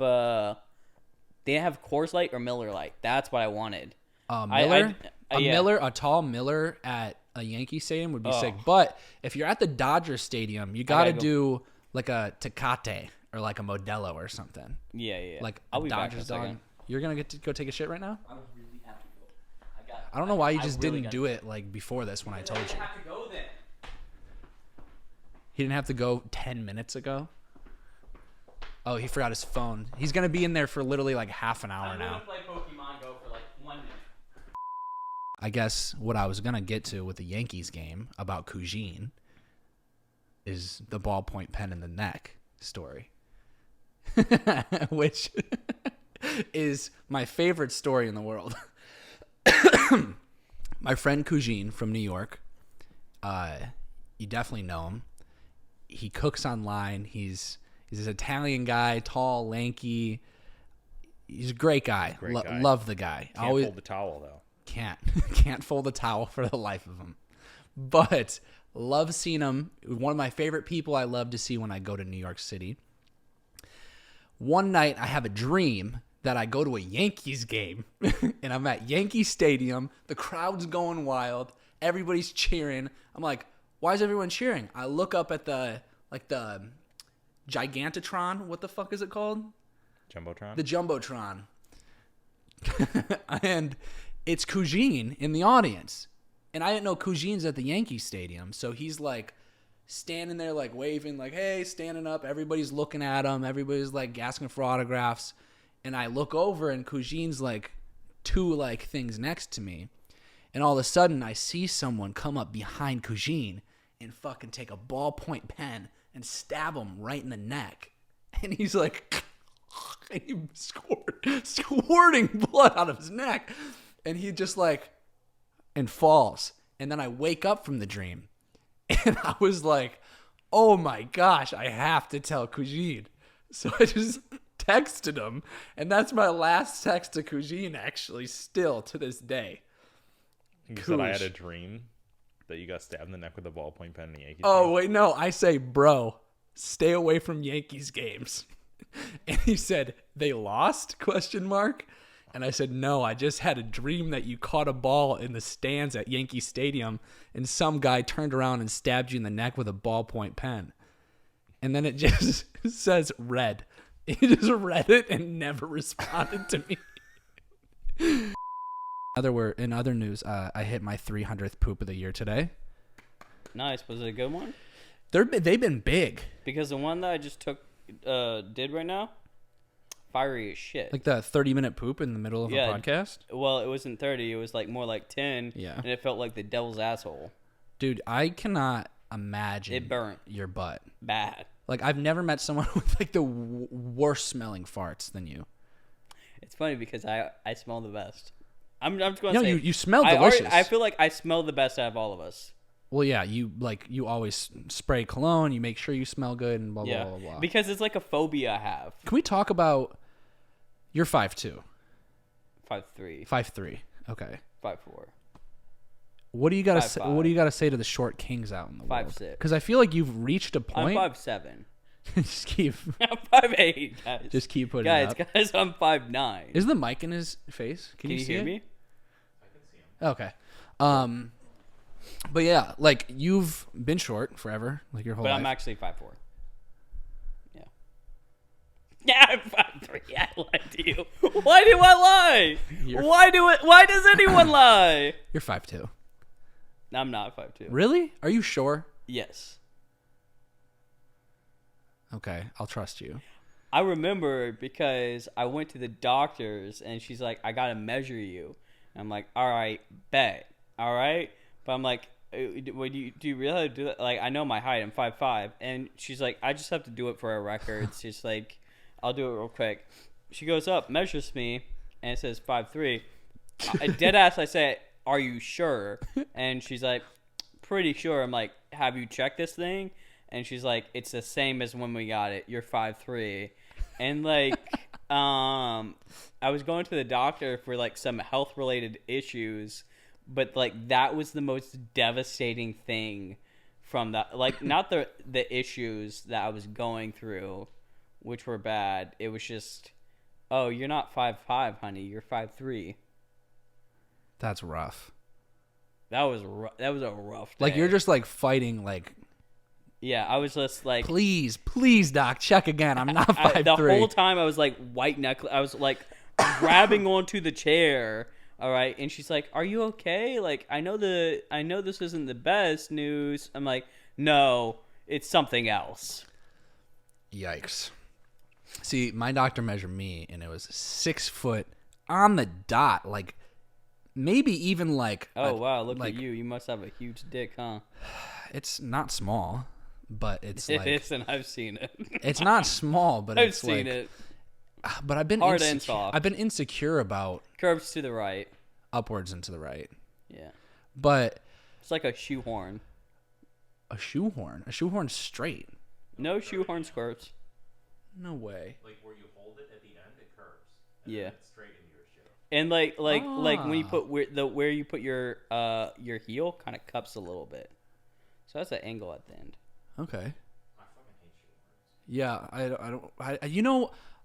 Coors Light or Miller Lite. That's what I wanted. A tall Miller at a Yankee stadium would be sick. But if you're at the Dodger Stadium, you got to do like a Tecate or like a Modelo or something. Yeah. Like I'll be Dodgers back in a dog. second. You're gonna get to go take a shit right now? I really have to go. I don't know why you just didn't do it like before this when I told you. I have to go then. He didn't have to go 10 minutes ago. Oh, he forgot his phone. He's gonna be in there for literally like half an hour now. I'm gonna play Pokemon Go for like 1 minute. I guess what I was gonna get to with the Yankees game about Kujin is the ballpoint pen in the neck story. Which is my favorite story in the world. My friend Kujin from New York, you definitely know him. He cooks online. He's this Italian guy, tall, lanky. He's a great guy. Love the guy. Can't fold the towel though. Can't fold the towel for the life of him. But love seeing him. One of my favorite people I love to see when I go to New York City. One night I have a dream that I go to a Yankees game and I'm at Yankee Stadium. The crowd's going wild. Everybody's cheering. I'm like, why is everyone cheering? I look up at the Gigantotron. What the fuck is it called? Jumbotron? The Jumbotron. And it's Kujin in the audience. And I didn't know Kujin's at the Yankee Stadium. So he's like standing there like waving like, hey, standing up. Everybody's looking at him. Everybody's like asking for autographs. And I look over and Kujin's like two like things next to me. And all of a sudden I see someone come up behind Kujin and fucking take a ballpoint pen and stab him right in the neck. And he's like, and he squirting blood out of his neck. And he just like, and falls. And then I wake up from the dream. And I was like, oh my gosh, I have to tell Kujin. So I just texted him. And that's my last text to Kujin, actually, still to this day. You said I had a dream that you got stabbed in the neck with a ballpoint pen in the Yankees game. Wait, no. I say, bro, stay away from Yankees games. And he said, they lost? ? And I said, no, I just had a dream that you caught a ball in the stands at Yankee Stadium and some guy turned around and stabbed you in the neck with a ballpoint pen. And then it just says red. He just read it and never responded to me. In other news, I hit my 300th poop of the year today. Nice. Was it a good one? They've been big. Because the one that I just did right now, fiery as shit. Like the 30-minute poop in the middle of a podcast? Well, it wasn't 30. It was like more like 10. Yeah. And it felt like the devil's asshole. Dude, I cannot imagine it burnt your butt. Bad. Like, I've never met someone with like the worst smelling farts than you. It's funny because I smell the best. I'm just going to say. You smell delicious. I feel like I smell the best out of all of us. Well, yeah, you always spray cologne. You make sure you smell good and blah, blah, blah, blah. Because it's like a phobia I have. Can we talk about... You're 5'2". 5'3". 5'3". Okay. 5'4". What do you gotta say? What do you gotta say to the short kings out in the world? 5'6". Because I feel like you've reached a point. I'm 5'7". Just keep. I'm 5'8", guys. Just keep putting it up. Guys, I'm 5'9". Is the mic in his face? Can you see hear me? I can see him. Okay. But yeah, like you've been short forever, like your whole life. But I'm actually 5'4". Yeah. Yeah, I'm 5'3". I lied to you. Why do I lie? Why does anyone lie? You're 5'2". I'm not 5'2". Really? Are you sure? Yes. Okay, I'll trust you. I remember because I went to the doctor's and she's like, I gotta measure you. And I'm like, all right, bet. All right. But I'm like, do you really do that? Like, I know my height. I'm 5'5". And she's like, I just have to do it for our records. She's like, I'll do it real quick. She goes up, measures me, and it says 5'3". Dead ass, I say, are you sure? And she's like, pretty sure. I'm like, have you checked this thing? And she's like, it's the same as when we got it. You're 5'3". And like, I was going to the doctor for like some health related issues, but like that was the most devastating thing from that. Like, not the issues that I was going through, which were bad. It was just, oh, you're not 5'5", honey. You're 5'3". That's rough. That was a rough day. Like, you're just like fighting, like, yeah, I was just like, please, doc, check again. I'm not 5'3". The whole time I was like white knuckle. I was like grabbing onto the chair. All right, and she's like, "Are you okay? Like, I know this isn't the best news." I'm like, "No, it's something else." Yikes. See, my doctor measured me, and it was 6 foot on the dot. Like, maybe even like. Oh, wow, look at you. You must have a huge dick, huh? It's not small, but it's like. It is, and I've seen it. It's not small, but I've it's seen like. it. But I've been Hard and soft. I've been insecure about Curves to the right. upwards and to the right. Yeah. But. It's like a shoehorn. A shoehorn? A shoehorn straight? No shoehorn squirts. No way. Like where you hold it at the end, it curves. Yeah. Then it's straight into your shoe. And like when you put where you put your heel kind of cups a little bit, so that's an angle at the end. Okay. I fucking hate shoehorns. Yeah,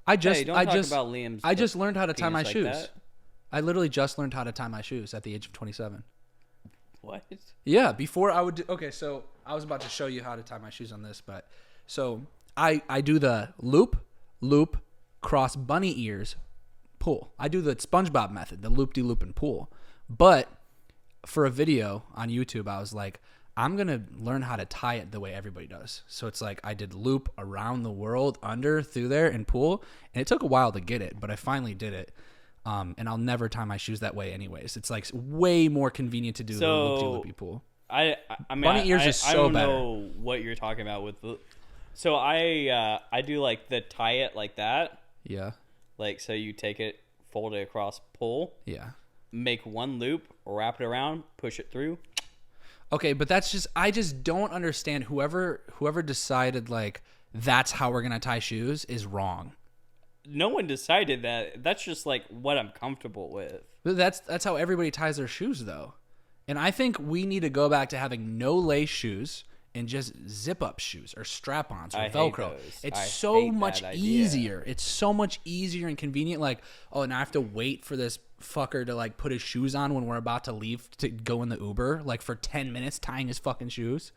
I just learned how to tie my like shoes. that. I literally just learned how to tie my shoes at the age of 27. What? Yeah, before I would do, okay, so I was about to show you how to tie my shoes on this, but so I do the loop, cross bunny ears, pull. I do the SpongeBob method, the loop-de-loop and pull. But for a video on YouTube, I was like, I'm going to learn how to tie it the way everybody does. So it's like I did loop around the world, under, through there, and pull. And it took a while to get it, but I finally did it. And I'll never tie my shoes that way anyways. It's like way more convenient to do the loopy pull. I mean, bunny ears is so better. I don't know what you're talking about with the. So I do like the tie it like that. Yeah. Like, so you take it, fold it across, pull. Yeah. Make one loop, wrap it around, push it through. Okay, but I just don't understand whoever decided like that's how we're gonna tie shoes is wrong. No one decided that. That's just like what I'm comfortable with. But that's how everybody ties their shoes though. And I think we need to go back to having no lace shoes and just zip up shoes or strap-ons or Velcro. It's so much easier. It's so much easier and convenient. Like, oh, now I have to wait for this fucker to like put his shoes on when we're about to leave to go in the Uber, like for 10 minutes tying his fucking shoes.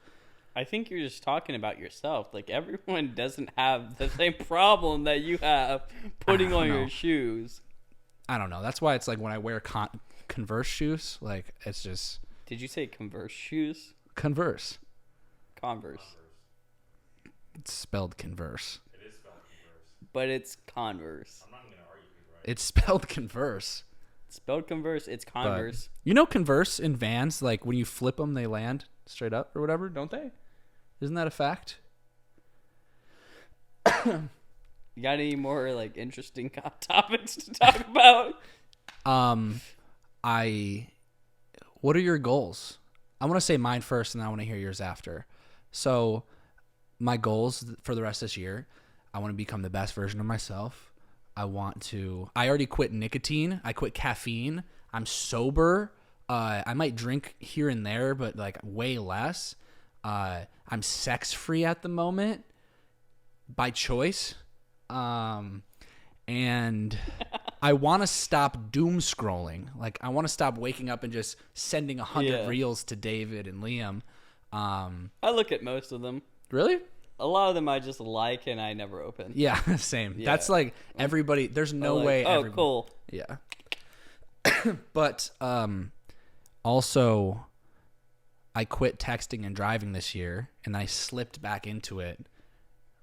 I think you're just talking about yourself. Like, everyone doesn't have the same problem that you have putting on your shoes. I don't know. That's why it's like when I wear Converse shoes, like it's just. Did you say Converse shoes? Converse. Converse. It's spelled Converse. It is spelled Converse. But it's Converse. I'm not going to argue with you, right? It's spelled Converse. It's spelled Converse. It's Converse. But, you know Converse in Vans, like when you flip them, they land straight up or whatever, don't they? Isn't that a fact? You got any more like interesting topics to talk about? What are your goals? I want to say mine first, and then I want to hear yours after. So, my goals for the rest of this year, I want to become the best version of myself. I already quit nicotine. I quit caffeine. I'm sober. I might drink here and there, but like way less. I'm sex free at the moment by choice. And I want to stop doom scrolling. Like, I want to stop waking up and just sending 100 reels to David and Liam. I look at most of them. Really? A lot of them I just like and I never open. Yeah, same. Yeah. That's like everybody. There's no way. Oh, cool. Yeah. But also, I quit texting and driving this year, and I slipped back into it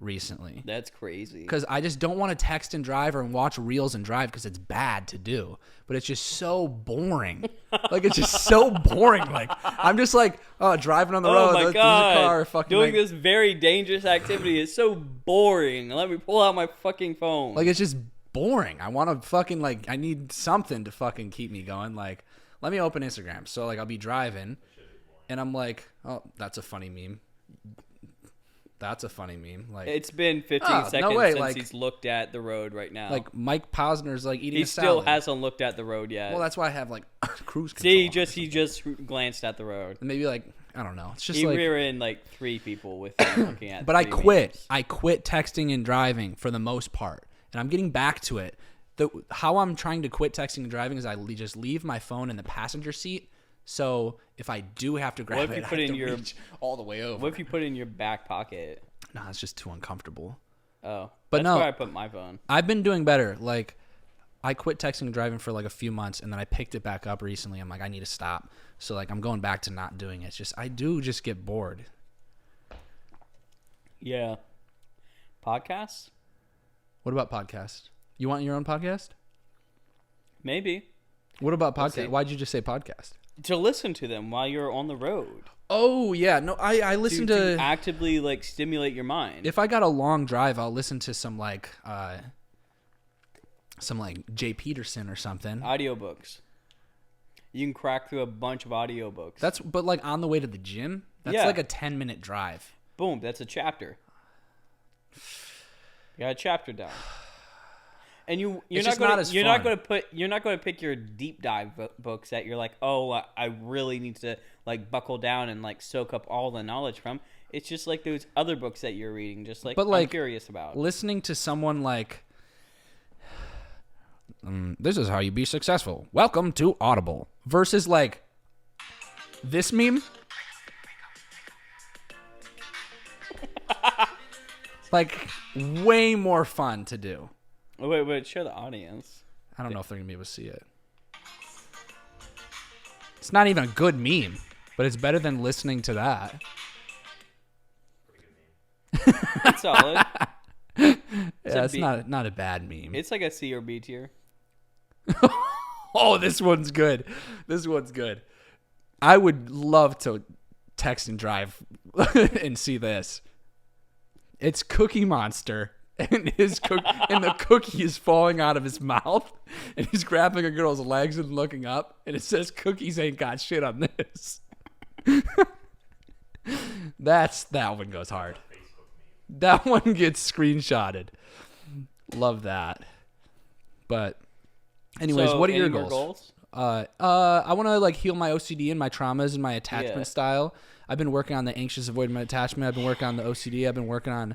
recently. That's crazy. Because I just don't want to text and drive or watch reels and drive because it's bad to do. But it's just so boring. Like, it's just so boring. Like, I'm just like, driving on the road. Oh my God. There's a car. Fucking doing this very dangerous activity is so boring. Let me pull out my fucking phone. Like, it's just boring. I want to fucking, like, I need something to fucking keep me going. Like let me open Instagram. So like I'll be driving, and I'm like, oh, that's a funny meme. That's a funny meme. Like it's been 15 seconds since he's looked at the road right now. Like Mike Posner's like eating. He a salad. still hasn't looked at the road yet. Well, that's why I have like cruise control. See, he just glanced at the road. Maybe like I don't know. It's just he like rear-ended like 3 people with him looking at. But I quit. Memes. I quit texting and driving for the most part, and I'm getting back to it. How I'm trying to quit texting and driving is I just leave my phone in the passenger seat. So if I do have to grab it, I have to reach all the way over. What if you put it in your back pocket? No, it's just too uncomfortable. Oh, but that's where I put my phone. I've been doing better. Like, I quit texting and driving for like a few months, and then I picked it back up recently. I'm like, I need to stop. So like, I'm going back to not doing it. It's just I do just get bored. Yeah. Podcasts? What about podcasts? You want your own podcast? Maybe. What about podcast? Why'd you just say podcast? To listen to them while you're on the road. Oh yeah, no, I listen to actively like stimulate your mind. If I got a long drive, I'll listen to some like Jay Peterson or something. Audiobooks. You can crack through a bunch of audiobooks. But like on the way to the gym, that's like a 10-minute drive. Boom, that's a chapter. You got a chapter down. And you're not going to pick your deep dive books that you're like, oh, I really need to like buckle down and like soak up all the knowledge from. It's just like those other books that you're reading, just like I'm curious about. Listening to someone like, this is how you be successful. Welcome to Audible. Versus like this meme. Like way more fun to do. Oh, wait, show the audience. I don't know if they're going to be able to see it. It's not even a good meme, but it's better than listening to that. It's solid. It's not a bad meme. It's like a C or B tier. Oh, this one's good. This one's good. I would love to text and drive and see this. It's Cookie Monster. And and the cookie is falling out of his mouth, and he's grabbing a girl's legs and looking up, and it says, "Cookies ain't got shit on this." That one goes hard. That one gets screenshotted. Love that. But, anyways, what are your goals? I want to like heal my OCD and my traumas and my attachment style. I've been working on the anxious avoidant attachment. I've been working on the OCD. I've been working on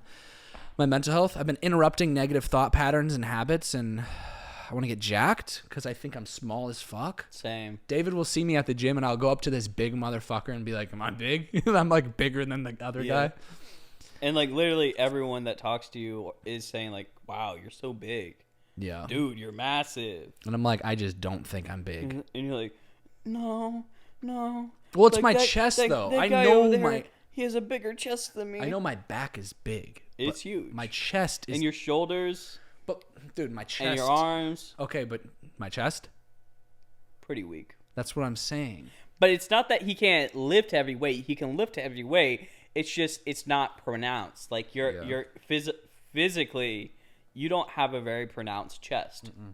my mental health. I've been interrupting negative thought patterns and habits, and I want to get jacked because I think I'm small as fuck. Same. David will see me at the gym, and I'll go up to this big motherfucker and be like, am I big? I'm like bigger than the other guy. And like literally everyone that talks to you is saying like, wow, you're so big. Yeah. Dude, you're massive. And I'm like, I just don't think I'm big. And you're like, no. Well, it's like my chest, though. I know my... He has a bigger chest than me. I know my back is big. It's huge. My chest is... And your shoulders. But, dude, my chest... And your arms. Okay, but my chest? Pretty weak. That's what I'm saying. But it's not that he can't lift heavy weight. He can lift heavy weight. It's just, it's not pronounced. Like, you're physically, you don't have a very pronounced chest. Mm-mm.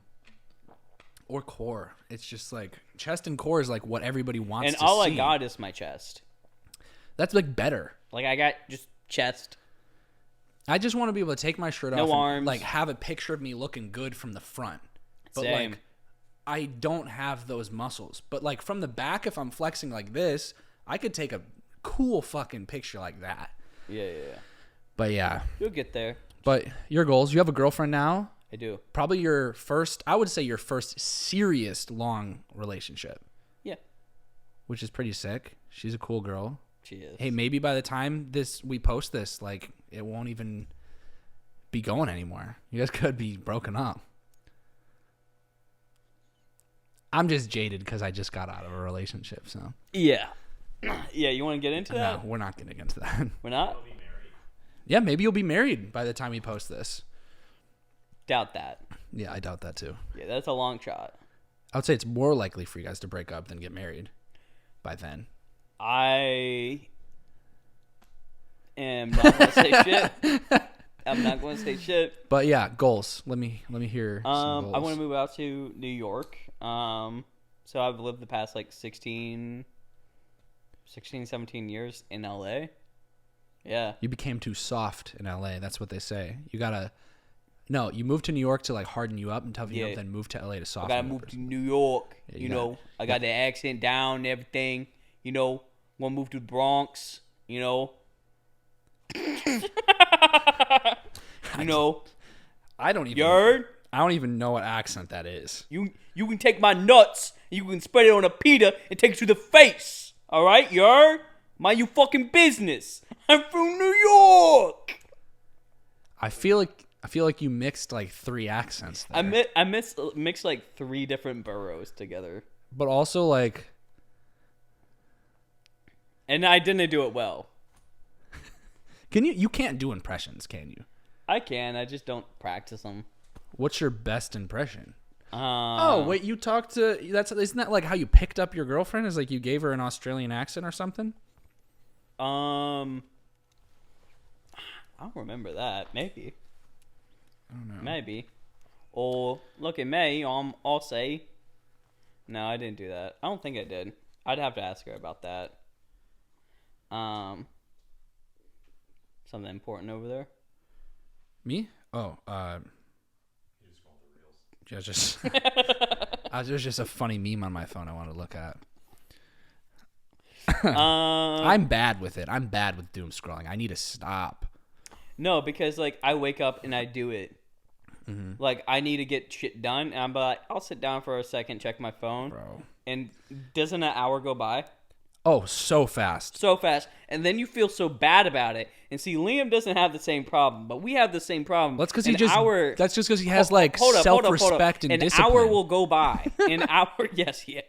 Or core. It's just like, chest and core is like what everybody wants to see. And all I got is my chest. That's like better. Like, I got just chest. I just want to be able to take my shirt off and arms. like have a picture of me looking good from the front. But Same. like I don't have those muscles. But like from the back, if I'm flexing like this, I could take a cool fucking picture like that. Yeah. But yeah. You'll get there. But your goals, you have a girlfriend now? I do. Probably your first serious long relationship. Yeah. Which is pretty sick. She's a cool girl. She is. Hey, maybe by the time we post this, like, it won't even be going anymore. You guys could be broken up. I'm just jaded because I just got out of a relationship, so. Yeah. Yeah, you want to get into that? No, we're not getting into that. We're not? Yeah, maybe you'll be married by the time we post this. Doubt that. Yeah, I doubt that too. Yeah, that's a long shot. I would say it's more likely for you guys to break up than get married by then. I am not going to say shit. I'm not going to say shit. But yeah, goals. Let me hear some goals. I want to move out to New York. So I've lived the past like 16, 17 years in LA. Yeah. You became too soft in LA. That's what they say. You moved to New York to like harden you up and toughen you up, then move to LA to soften. I gotta move to New York. Yeah, I got the accent down and everything. Want to move to the Bronx. I don't even. Yard? I don't even know what accent that is. You can take my nuts, and you can spread it on a pita and take it to the face. All right, yard? Mind you fucking business. I'm from New York. I feel like you mixed like 3 accents there. I mixed like 3 different boroughs together. But also like, and I didn't do it well. You can't do impressions, can you? I can. I just don't practice them. What's your best impression? Wait, you talked to isn't that like how you picked up your girlfriend? Is like you gave her an Australian accent or something? I don't remember that. Maybe. I don't know. Maybe. Or look at me. I'll say. No, I didn't do that. I don't think I did. I'd have to ask her about that. Something important over there. Me? Oh, just there's just a funny meme on my phone I want to look at. I'm bad with it. I'm bad with doom scrolling. I need to stop. No, because like I wake up and I do it. Mm-hmm. Like I need to get shit done, and I'm like, I'll sit down for a second, check my phone, bro. And doesn't an hour go by? Oh, so fast. So fast. And then you feel so bad about it. And see, Liam doesn't have the same problem, but we have the same problem. That's because that's just because he has self-respect and discipline. An hour will go by. Yes, he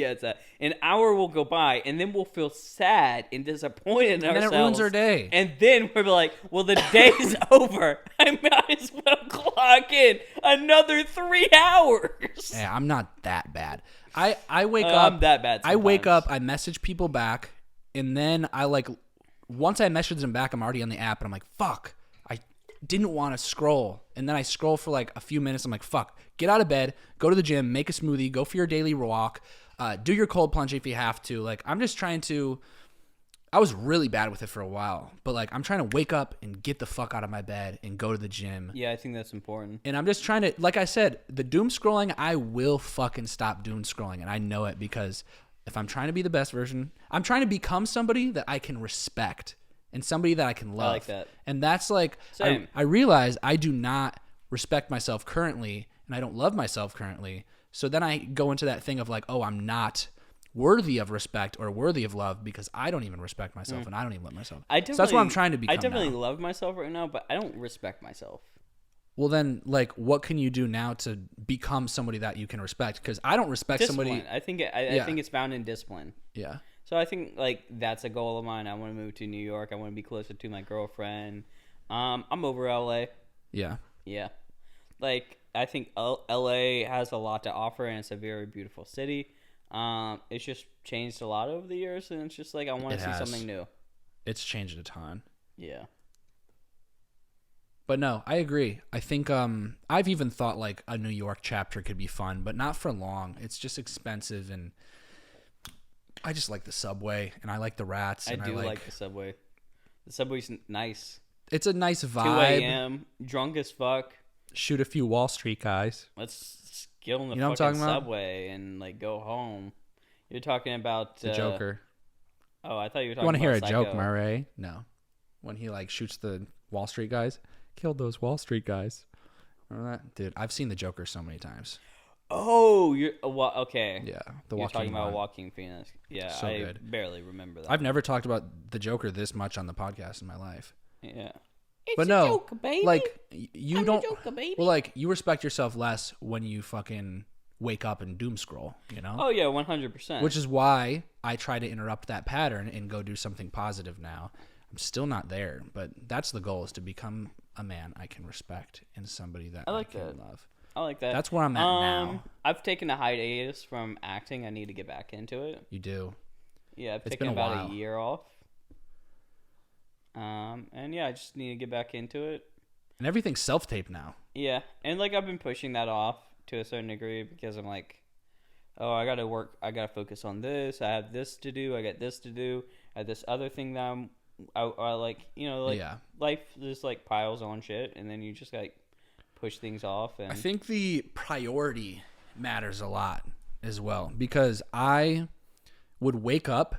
has that. An hour will go by, and then we'll feel sad and disappointed in ourselves. And then it ruins our day. And then we're like, well, the day's over. I might as well clock in another 3 hours. Yeah, I'm not that bad. I wake up. I'm that bad sometimes. I wake up. I message people back, and then once I message them back, I'm already on the app, and I'm like, fuck, I didn't want to scroll, and then I scroll for like a few minutes. I'm like, fuck, get out of bed, go to the gym, make a smoothie, go for your daily walk, do your cold plunge if you have to. Like I'm just trying to. I was really bad with it for a while, but like I'm trying to wake up and get the fuck out of my bed and go to the gym. Yeah, I think that's important. And I'm just trying to, like I said, the doom scrolling, I will fucking stop doom scrolling, and I know it because if I'm trying to be the best version, I'm trying to become somebody that I can respect and somebody that I can love. I like that. And that's like, I realize I do not respect myself currently, and I don't love myself currently. So then I go into that thing of like, oh, I'm not worthy of respect or worthy of love because I don't even respect myself and I don't even love myself. So that's what I'm trying to become. I definitely now. love myself right now, but I don't respect myself. Well, then, like, what can you do now to become somebody that you can respect? Because I don't respect discipline. somebody. I think it's found in discipline. Yeah. So I think like that's a goal of mine. I want to move to New York. I want to be closer to my girlfriend. I'm over LA. Yeah. Yeah. Like I think LA has a lot to offer, and it's a very beautiful city. It's just changed a lot over the years, and it's just like I want to see something new. It's changed a ton. Yeah. But no, I agree. I think I've even thought like a New York chapter could be fun, but not for long. It's just expensive, and I just like the subway, and I like the rats. I do like the subway. The subway's nice. It's a nice vibe. 2 a.m. drunk as fuck. Shoot a few Wall Street guys. Let's get on the fucking subway and like go home. You're talking about the Joker. Oh, I thought you were talking about You want to hear a Psycho. joke, Murray? No. When he like shoots the Wall Street guys. Killed those Wall Street guys. Remember that? Dude, I've seen the Joker so many times. Oh, you're okay. Yeah, you're talking about Joaquin Phoenix. Yeah, so I good. barely remember that. I've never talked about the Joker this much on the podcast in my life. Yeah. But no, Joker, baby. like you don't. Joker, baby. Well, like you respect yourself less when you fucking wake up and doom scroll. You know? Oh yeah, 100%. Which is why I try to interrupt that pattern and go do something positive now. I'm still not there, but that's the goal: is to become a man I can respect and somebody that I can love. I like that. That's where I'm at now. I've taken a hiatus from acting. I need to get back into it. You do. Yeah, I've taken about a year off. And yeah, I just need to get back into it. And everything's self-tape now. Yeah, and like I've been pushing that off to a certain degree because I'm like, oh, I gotta work, I gotta focus on this, I have this to do, I got this to do, I have this other thing that I like, you know, like life just like piles on shit, and then you just like push things off. And I think the priority matters a lot as well, because I would wake up,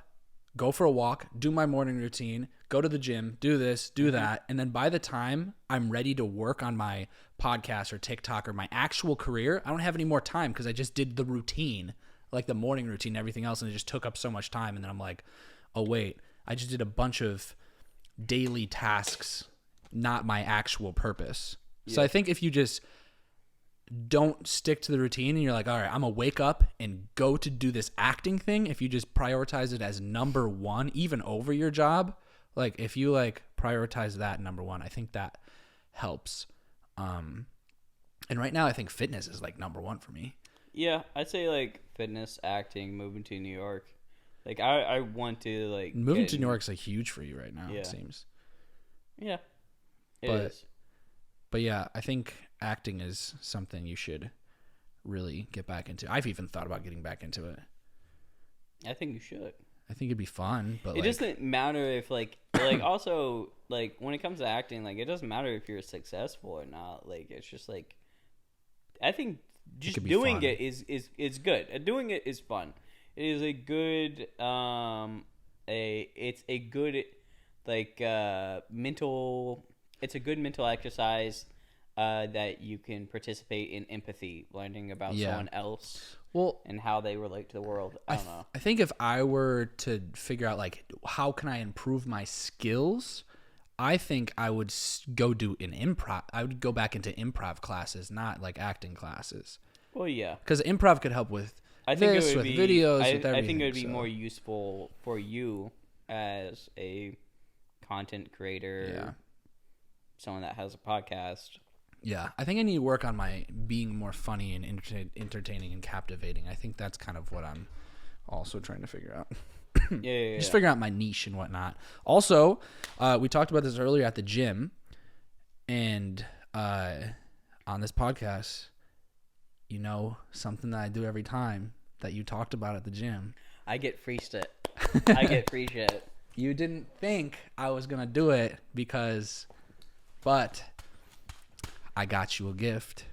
go for a walk, do my morning routine, go to the gym, do this, do that, and then by the time I'm ready to work on my podcast or TikTok or my actual career, I don't have any more time because I just did the routine, like the morning routine and everything else, and it just took up so much time. And then I'm like, oh wait, I just did a bunch of daily tasks, not my actual purpose. So I think if you just don't stick to the routine and you're like, all right, I'm gonna wake up and go to do this acting thing, if you just prioritize it as number one, even over your job, like if you like prioritize that number one, I think that helps. And right now I think fitness is like number one for me. Yeah, I'd say like fitness, acting, moving to New York. Like I want to like moving to New York's like huge for you right now, it seems. Yeah. It is. But yeah, I think acting is something you should really get back into. I've even thought about getting back into it. I think you should. I think it'd be fun, but it doesn't matter if like also like when it comes to acting, like it doesn't matter if you're successful or not. Like it's just like I think just doing it is good. Doing it is fun. It is a good it's a good like mental. It's a good mental exercise that you can participate in empathy, learning about someone else, and how they relate to the world. I don't know. I think if I were to figure out like how can I improve my skills, I think I would go do an improv. I would go back into improv classes, not like acting classes. Well, yeah, because improv could help with videos, with everything. I think it would be more useful for you as a content creator. Yeah. Someone that has a podcast. Yeah, I think I need to work on my being more funny and entertaining and captivating. I think that's kind of what I'm also trying to figure out. Just figuring out my niche and whatnot. Also, we talked about this earlier at the gym, and on this podcast, you know, something that I do every time that you talked about at the gym. I get free shit. I get free shit. You didn't think I was gonna do it but I got you a gift.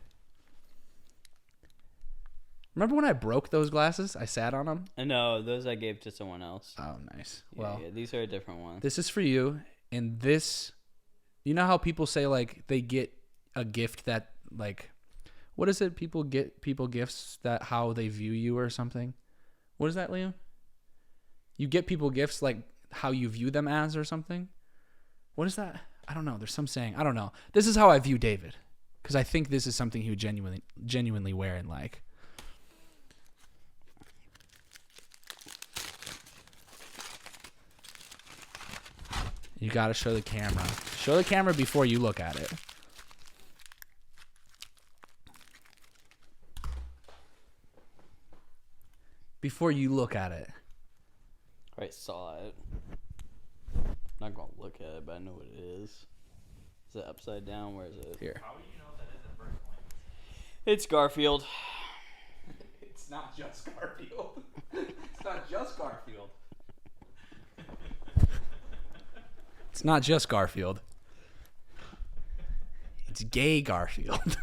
Remember when I broke those glasses? I sat on them? No, those I gave to someone else. Oh, nice. Yeah, these are a different one. This is for you. And this, you know how people say, like, they get a gift that, like, what is it? People get people gifts that how they view you or something. What is that, Liam? You get people gifts, like, how you view them as or something? What is that? I don't know. There's some saying. I don't know. This is how I view David, because I think this is something he would genuinely wear and like. You got to show the camera. Show the camera before you look at it. Before you look at it. I saw it. Not gonna look at it, but I know what it is. Is it upside down? Where is it? Here. How would you know that is the first one? It's Garfield. It's not just Garfield. It's not just Garfield. It's not just Garfield. It's gay Garfield.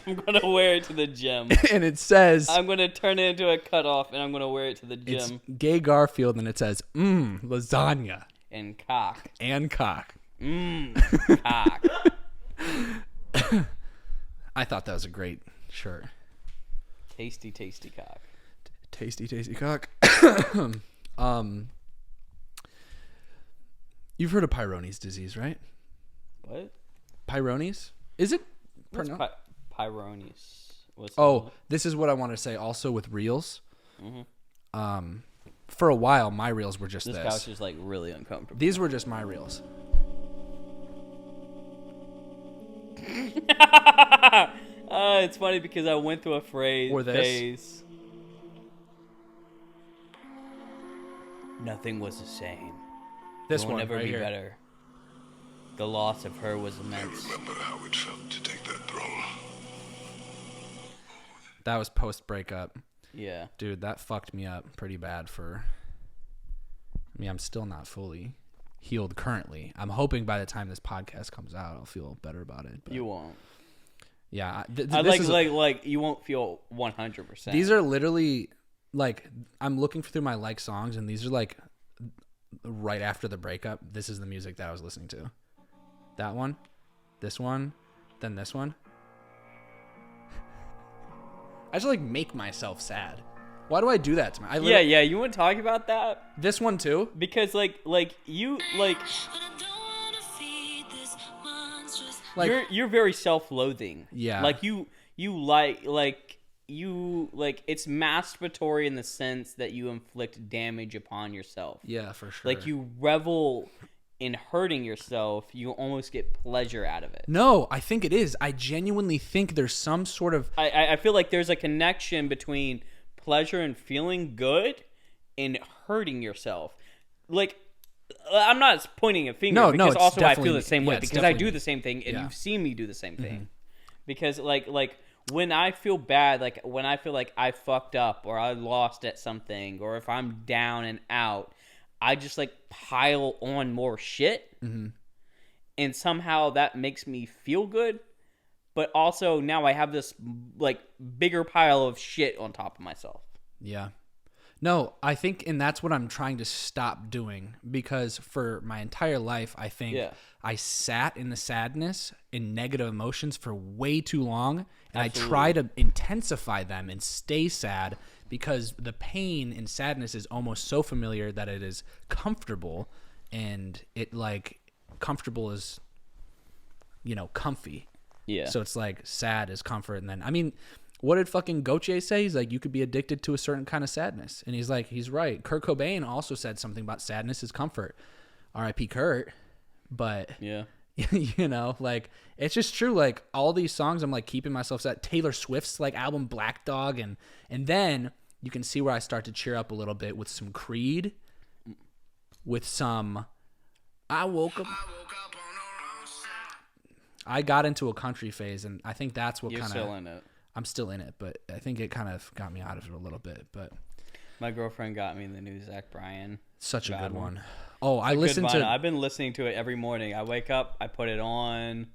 I'm gonna wear it to the gym. And it says, I'm gonna turn it into a cutoff, and I'm gonna wear it to the gym. It's gay Garfield, and it says, lasagna. And cock. And cock. Cock. I thought that was a great shirt. Tasty, tasty cock. Tasty, tasty cock. You've heard of Peyronie's disease, right? What? Peyronie's? Is it? What's Peyronie's? This is what I want to say also with reels. Mm-hmm. For a while, my reels were just this. This couch is like really uncomfortable. These were just my reels. It's funny because I went through a phase. Nothing was the same. This It will one never right be here. better. the loss of her was immense. I remember how it felt to take that throne. That was post-breakup. Yeah. Dude, that fucked me up pretty bad for... I mean, I'm still not fully healed currently. I'm hoping by the time this podcast comes out, I'll feel better about it. But You won't. yeah. Like you won't feel 100%. These are literally, like, I'm looking through my like songs, and these are, like, right after the breakup. This is the music that I was listening to. That one, this one, then this one. I just, like, make myself sad. Why do I do that to me? Yeah. You want to talk about that? This one too? Because you you're very self-loathing. Yeah. Like you it's masturbatory in the sense that you inflict damage upon yourself. Yeah, for sure. Like you revel in hurting yourself. You almost get pleasure out of it. No, I think it is. I genuinely think there's some sort of... I feel like there's a connection between pleasure and feeling good and hurting yourself. Like, I'm not pointing a finger because also I feel the same way because I do the same thing and you've seen me do the same thing. Because like when I feel bad, like when I feel like I fucked up or I lost at something or if I'm down and out, I just like pile on more shit. And somehow that makes me feel good. But also now I have this like bigger pile of shit on top of myself. Yeah. No, I think, and that's what I'm trying to stop doing because for my entire life, I think I sat in the sadness and negative emotions for way too long. And Absolutely. I try to intensify them and stay sad because the pain and sadness is almost so familiar that it is comfortable and it like comfortable is, you know, comfy. Yeah. So it's like sad is comfort. And then, I mean, what did fucking Gautier say? He's like, you could be addicted to a certain kind of sadness. And he's like, he's right. Kurt Cobain also said something about sadness is comfort. R.I.P. Kurt. But, yeah, you know, like, it's just true. Like, all these songs, I'm like keeping myself sad. Taylor Swift's like album Black Dog. And then you can see where I start to cheer up a little bit with some Creed, with some I woke up. I got into a country phase, and I think that's what kind of... You're still in it. I'm still in it, but I think it kind of got me out of it a little bit. But my girlfriend got me the new Zach Bryan. Such a good one. Oh, I listened to... I've been listening to it every morning. I wake up, I put it on.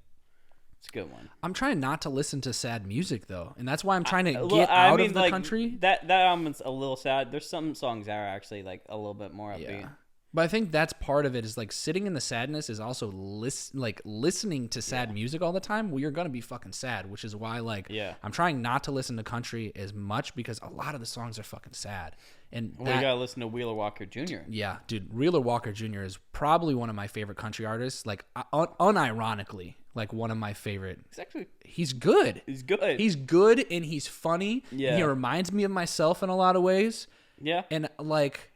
It's a good one. I'm trying not to listen to sad music, though, and that's why I'm trying to get out of the country. That album's a little sad. There's some songs that are actually like a little bit more upbeat. Yeah. But I think that's part of it is like sitting in the sadness is also listening to sad music all the time. Well, you're going to be fucking sad, which is why I'm trying not to listen to country as much because a lot of the songs are fucking sad. And you got to listen to Wheeler Walker Jr. Yeah, dude. Wheeler Walker Jr. is probably one of my favorite country artists. Like unironically, like one of my favorite. He's good. He's good. He's good and he's funny. Yeah. And he reminds me of myself in a lot of ways. Yeah. And like...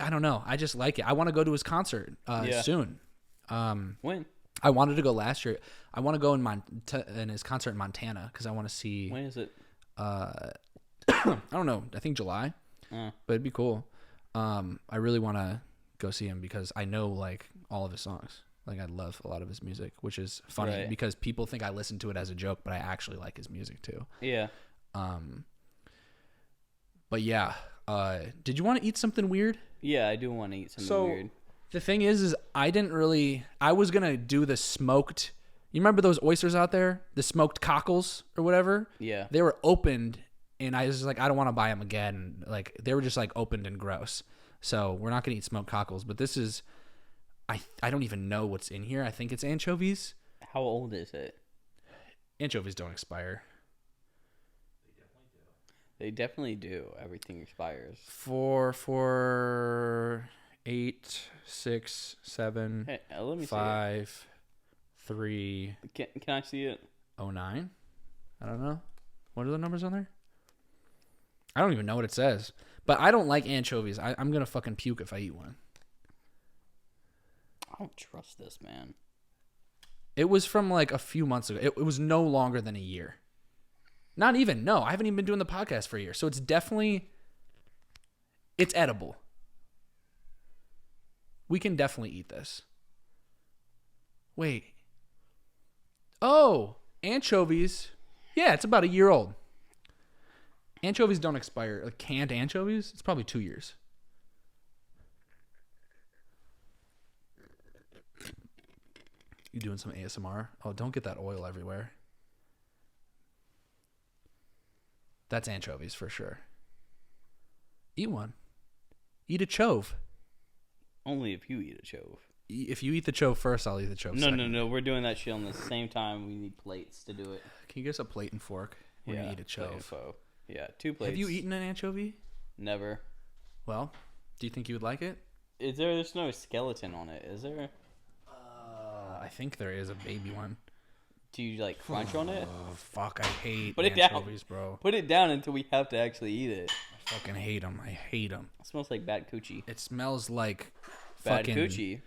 I don't know. I just like it. I want to go to his concert soon. When? I wanted to go last year. I want to go in his concert in Montana because I want to see. When is it? I don't know. I think July. But it'd be cool. I really want to go see him because I know like all of his songs. Like I love a lot of his music, which is funny because people think I listen to it as a joke, but I actually like his music too. Yeah. But yeah. Did you want to eat something weird? Yeah, I do want to eat something weird. The thing is I was going to do the smoked, you remember those oysters out there? The smoked cockles or whatever? Yeah. They were opened and I was like, I don't want to buy them again. Like they were just like opened and gross. So we're not going to eat smoked cockles, but this is, I don't even know what's in here. I think it's anchovies. How old is it? Anchovies don't expire. They definitely do. Everything expires. 4, 8, 6, 7, hey, let me 5, 3. Can I see it? 09? I don't know. What are the numbers on there? I don't even know what it says. But I don't like anchovies. I'm going to fucking puke if I eat one. I don't trust this, man. It was from like a few months ago. It was no longer than a year. Not even. No, I haven't even been doing the podcast for a year. So it's edible. We can definitely eat this. Wait. Oh, anchovies. Yeah, it's about a year old. Anchovies don't expire. Like canned anchovies, it's probably 2 years. You doing some ASMR? Oh, don't get that oil everywhere. That's anchovies for sure. Eat one. Eat a chove. Only if you eat a chove. If you eat the chove first, I'll eat the chove second. No. We're doing that shit on the same time. We need plates to do it. Can you get us a plate and fork? We're gonna eat a chove. Yeah, 2 plates. Have you eaten an anchovy? Never. Well, do you think you would like it? There's no skeleton on it, is there? I think there is a baby one. Do you like crunch on it? Oh, fuck, I hate Put it anchovies, down. bro. Put it down until we have to actually eat it. I fucking hate them. I hate them. It smells like bad coochie. It smells like Bad fucking... coochie.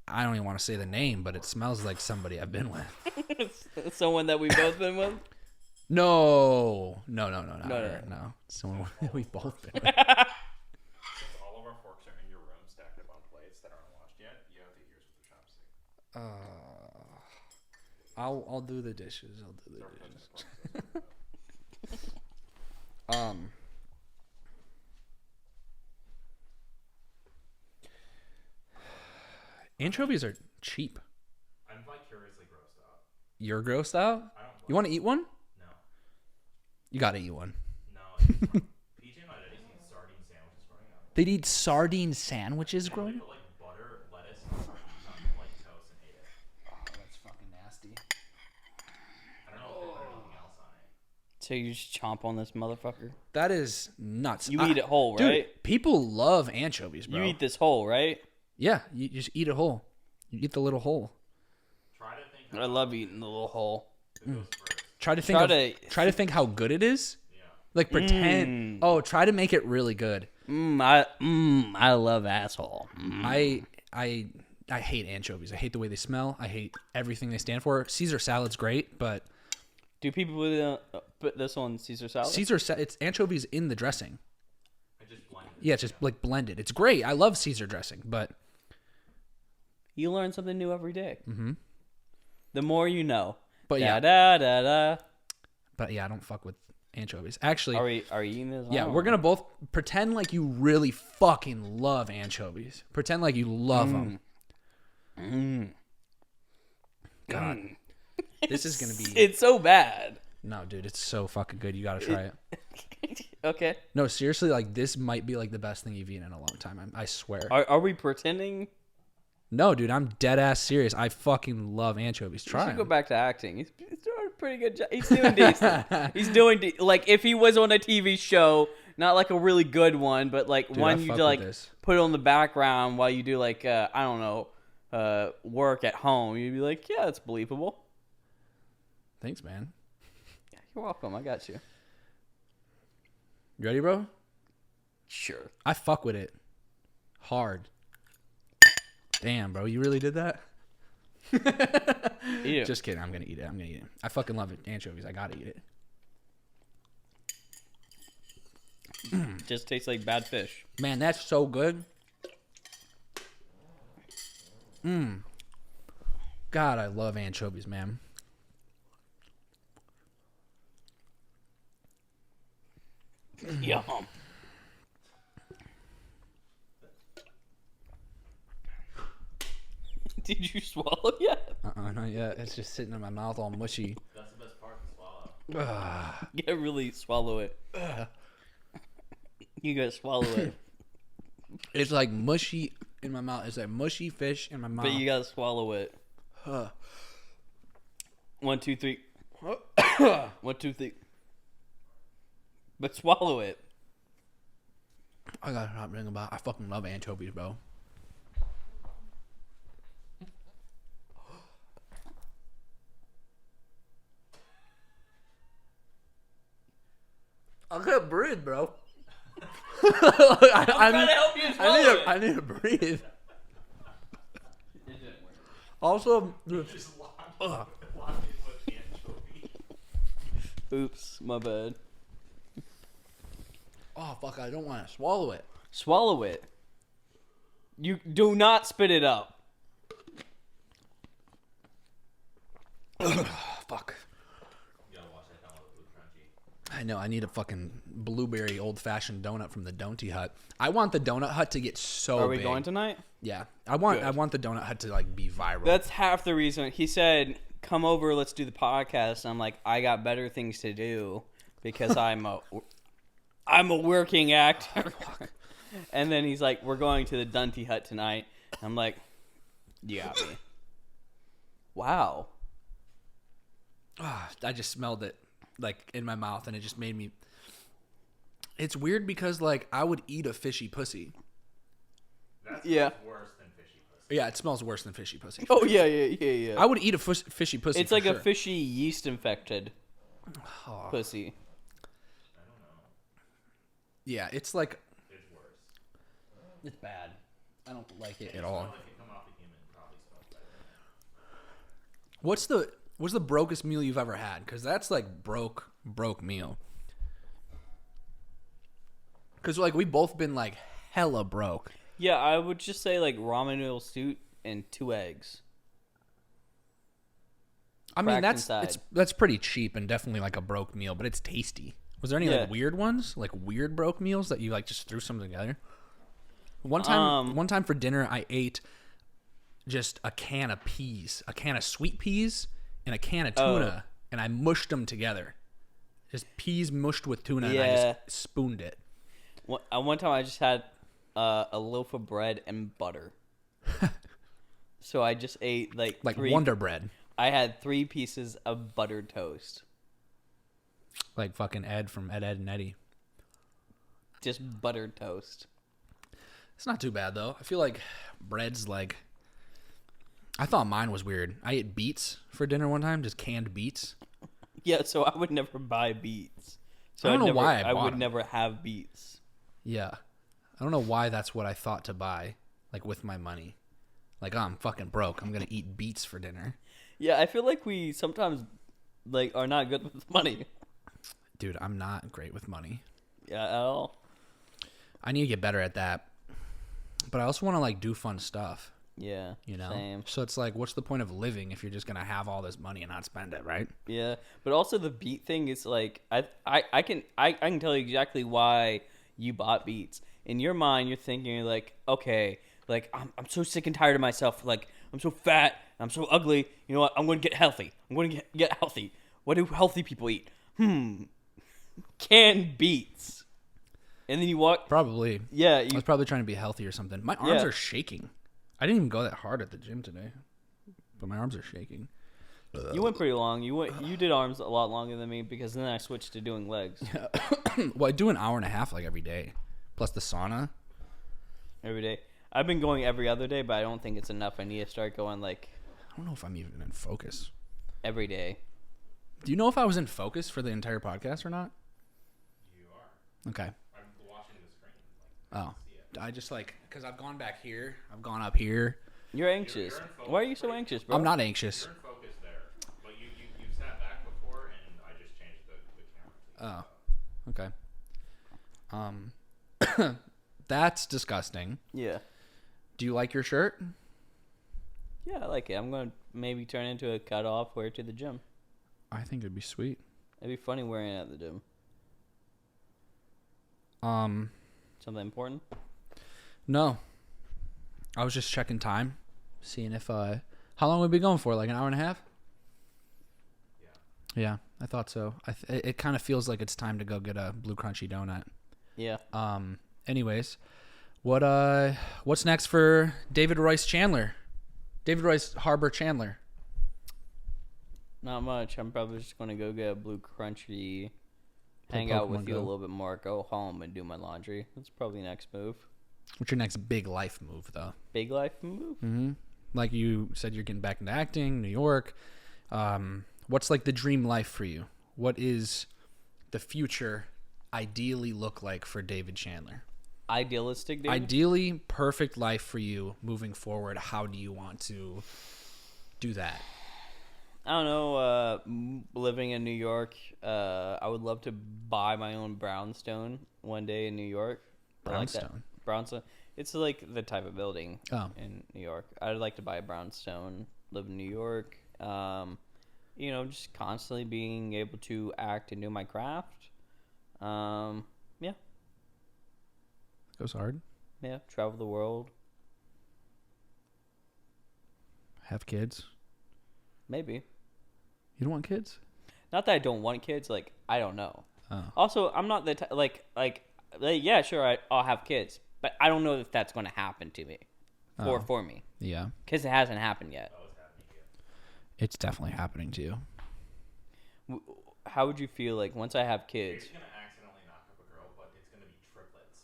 I don't even want to say the name, but it smells like somebody I've been with. Someone that we've both been with? No. No. Someone we've both been with. Since all of our forks are in your room stacked up on plates that aren't washed yet, you have to eat yours with the chopstick. I'll do the dishes. Anchovies are cheap. I'm vicariously grossed out. You're grossed out? You want to eat one? No. You gotta eat one. No. PJ and my dad used to eat sardine sandwiches growing up. They'd eat sardine sandwiches growing They up? put like butter, lettuce, and sardines on like toast and ate it. Oh, that's fucking nasty. I don't know if they put anything else on it. So you just chomp on this motherfucker? That is nuts. You eat it whole, Dude, right? people love anchovies, bro. You eat this whole, right? Yeah, you just eat it whole. You eat the little hole. Try to think. I love eating the little hole. Try to think how good it is. Yeah. Like pretend. Oh, try to make it really good. I love asshole. I hate anchovies. I hate the way they smell. I hate everything they stand for. Caesar salad's great, but Do people put this on Caesar salad? it's anchovies in the dressing. I just blended it. Yeah, it's just like blended. It's great. I love Caesar dressing, but You learn something new every day. Mm-hmm. The more you know. But yeah. Da. But yeah, I don't fuck with anchovies. Actually, Are you eating this? yeah, we're gonna both pretend like you really fucking love anchovies. Pretend like you love them. God, this is gonna be. It's so bad. No, dude, it's so fucking good. You gotta try it. Okay. No, seriously, like this might be like the best thing you've eaten in a long time. I swear. Are we pretending? No, dude, I'm dead ass serious. I fucking love anchovies. He Try should go 'em. back to acting. He's doing a pretty good job. He's doing decent. He's doing like if he was on a TV show, not like a really good one, but like Dude, one I you fuck do, like with this. put on the background while you do like I don't know work at home. You'd be like, yeah, it's believable. Thanks, man. You're welcome. I got you. You ready, bro? Sure. I fuck with it hard. Damn, bro, you really did that? Eat it. Just kidding. I'm gonna eat it. I fucking love it. Anchovies. I gotta eat it. Just tastes like bad fish. Man, that's so good. God, I love anchovies, man. Yum. Did you swallow yet? Not yet. It's just sitting in my mouth all mushy. That's the best part to swallow. You gotta really swallow it. You gotta swallow it. It's like mushy in my mouth. It's like mushy fish in my mouth. But you gotta swallow it. 1, 2, 3. 1, 2, 3. But swallow it. I gotta stop thinking about. I fucking love anchovies, bro. I can't breathe, bro. I'm trying to help you swallow it. I need to breathe. Also, Oops, my bad. oh fuck! I don't want to swallow it. Swallow it. You do not spit it up. know. I need a fucking blueberry old-fashioned donut from the Don'ty Hut. I want the Donut Hut to get so Are we big. going tonight? Yeah. I want the Donut Hut to like be viral. That's half the reason. He said, come over, let's do the podcast. And I'm like, I got better things to do because I'm a working actor. And then he's like, we're going to the Don'ty Hut tonight. I'm like, you got me. Wow. I just smelled it like in my mouth, and it just made me. It's weird because like I would eat a fishy pussy. That's worse than fishy pussy. Yeah, it smells worse than fishy pussy. Oh yeah. I would eat a fishy pussy. It's like sure. a fishy yeast infected pussy. I don't know. Yeah, it's like It's worse. it's bad. I don't like it at It all. smells like it come off a human. Probably smells better. What's the brokest meal you've ever had? Because that's like broke meal. Because like we both been like hella broke. Yeah, I would just say like ramen noodle soup and 2 eggs. I mean Cracked that's pretty cheap and definitely like a broke meal, but it's tasty. Was there any like weird ones, like weird broke meals that you like just threw something together? One time for dinner, I ate just a can of peas, a can of sweet peas, and a can of tuna, and I mushed them together. Just peas mushed with tuna, and I just spooned it. One time I just had a loaf of bread and butter. So I just ate like Wonder Bread. I had 3 pieces of buttered toast. Like fucking Ed from Ed, and Eddie. Just buttered toast. It's not too bad, though. I feel like bread's like... I thought mine was weird. I ate beets for dinner one time, just canned beets. Yeah, so I would never buy beets. So I don't know why I would them. never have beets. Yeah. I don't know why that's what I thought to buy, like with my money. Like, oh, I'm fucking broke. I'm going to eat beets for dinner. Yeah, I feel like we sometimes like are not good with money. Dude, I'm not great with money. Yeah, at all. I need to get better at that. But I also want to like do fun stuff. Yeah, You know? same. So it's like, what's the point of living if you're just going to have all this money and not spend it, right? Yeah, but also the beet thing is like I can tell you exactly why you bought beets. In your mind, you're thinking like, okay, like I'm so sick and tired of myself. Like I'm so fat, I'm so ugly. You know what? I'm going to get healthy. I'm going to get healthy. What do healthy people eat? Canned beets. And then you walk. Probably. Yeah, I was probably trying to be healthy or something. My arms are shaking. I didn't even go that hard at the gym today, but my arms are shaking. You went pretty long. You did arms a lot longer than me because then I switched to doing legs Well, I do an hour and a half like every day, plus the sauna. every day. I've been going every other day, but I don't think it's enough. I need to start going like I don't know if I'm even in focus. every day. Do you know if I was in focus for the entire podcast or not? You are. Okay. I'm watching the screen. Oh, I just like because I've gone back here, I've gone up here. You're anxious. You're in focus. Why are you so anxious, bro? I'm not anxious. You're in focus there, but you've sat back before, and I just changed the camera. Oh, okay. That's disgusting. Yeah. Do you like your shirt? Yeah, I like it. I'm going to maybe turn it into a cutoff, wear it to the gym. I think it'd be sweet. It'd be funny wearing it at the gym. Something important? No. I was just checking time, seeing if how long would we be going for? Like an hour and a half? Yeah, I thought so. It kind of feels like it's time to go get a blue crunchy donut. Yeah. Anyways, what's next for David Royce Chandler? David Royce Harbor Chandler. Not much. I'm probably just going to go get a blue crunchy, Play hang out Pokemon with you a Go. little bit more, go home and do my laundry. That's probably the next move. What's your next big life move, though? Big life move? Mm-hmm. Like you said, you're getting back into acting, New York. What's like the dream life for you? What is the future ideally look like for David Chandler? Idealistic, dude? Ideally, perfect life for you moving forward. How do you want to do that? I don't know. Living in New York, I would love to buy my own brownstone one day in New York. I like that. Brownstone? Brownstone. It's like the type of building Oh. in New York. I'd like to buy a brownstone, live in New York. You know, just constantly being able to act and do my craft. Yeah. Goes hard. Yeah. Travel the world. Have kids. Maybe. You don't want kids? Not that I don't want kids. Like, I don't know. Oh. Also, I'm not the like yeah, sure, I'll have kids, but I don't know if that's going to happen to me, for me, Yeah. because it hasn't happened yet. It's definitely happening to you. How would you feel like once I have kids? He's gonna accidentally knock up a girl, but it's gonna be triplets.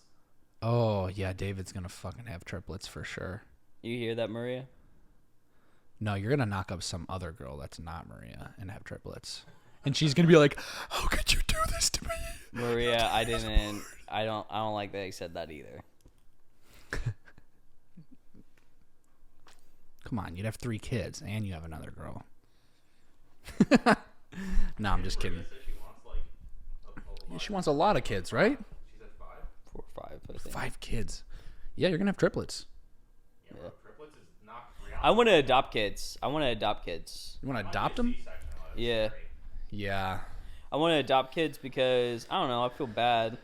Oh, yeah, David's going to fucking have triplets for sure. You hear that, Maria? No, you're going to knock up some other girl that's not Maria and have triplets. And she's going to be like, how could you do this to me? Maria, I don't like that you said that either. Come on, you'd have 3 kids and you have another girl. No, I'm just kidding. She wants a lot of kids, right? She said 5. 4 or 5, I think. 5 kids. Yeah, you're going to have triplets. Yeah, bro, triplets is not reality. I want to adopt kids. You want to adopt them? Yeah. Yeah. I want to adopt kids because, I don't know, I feel bad.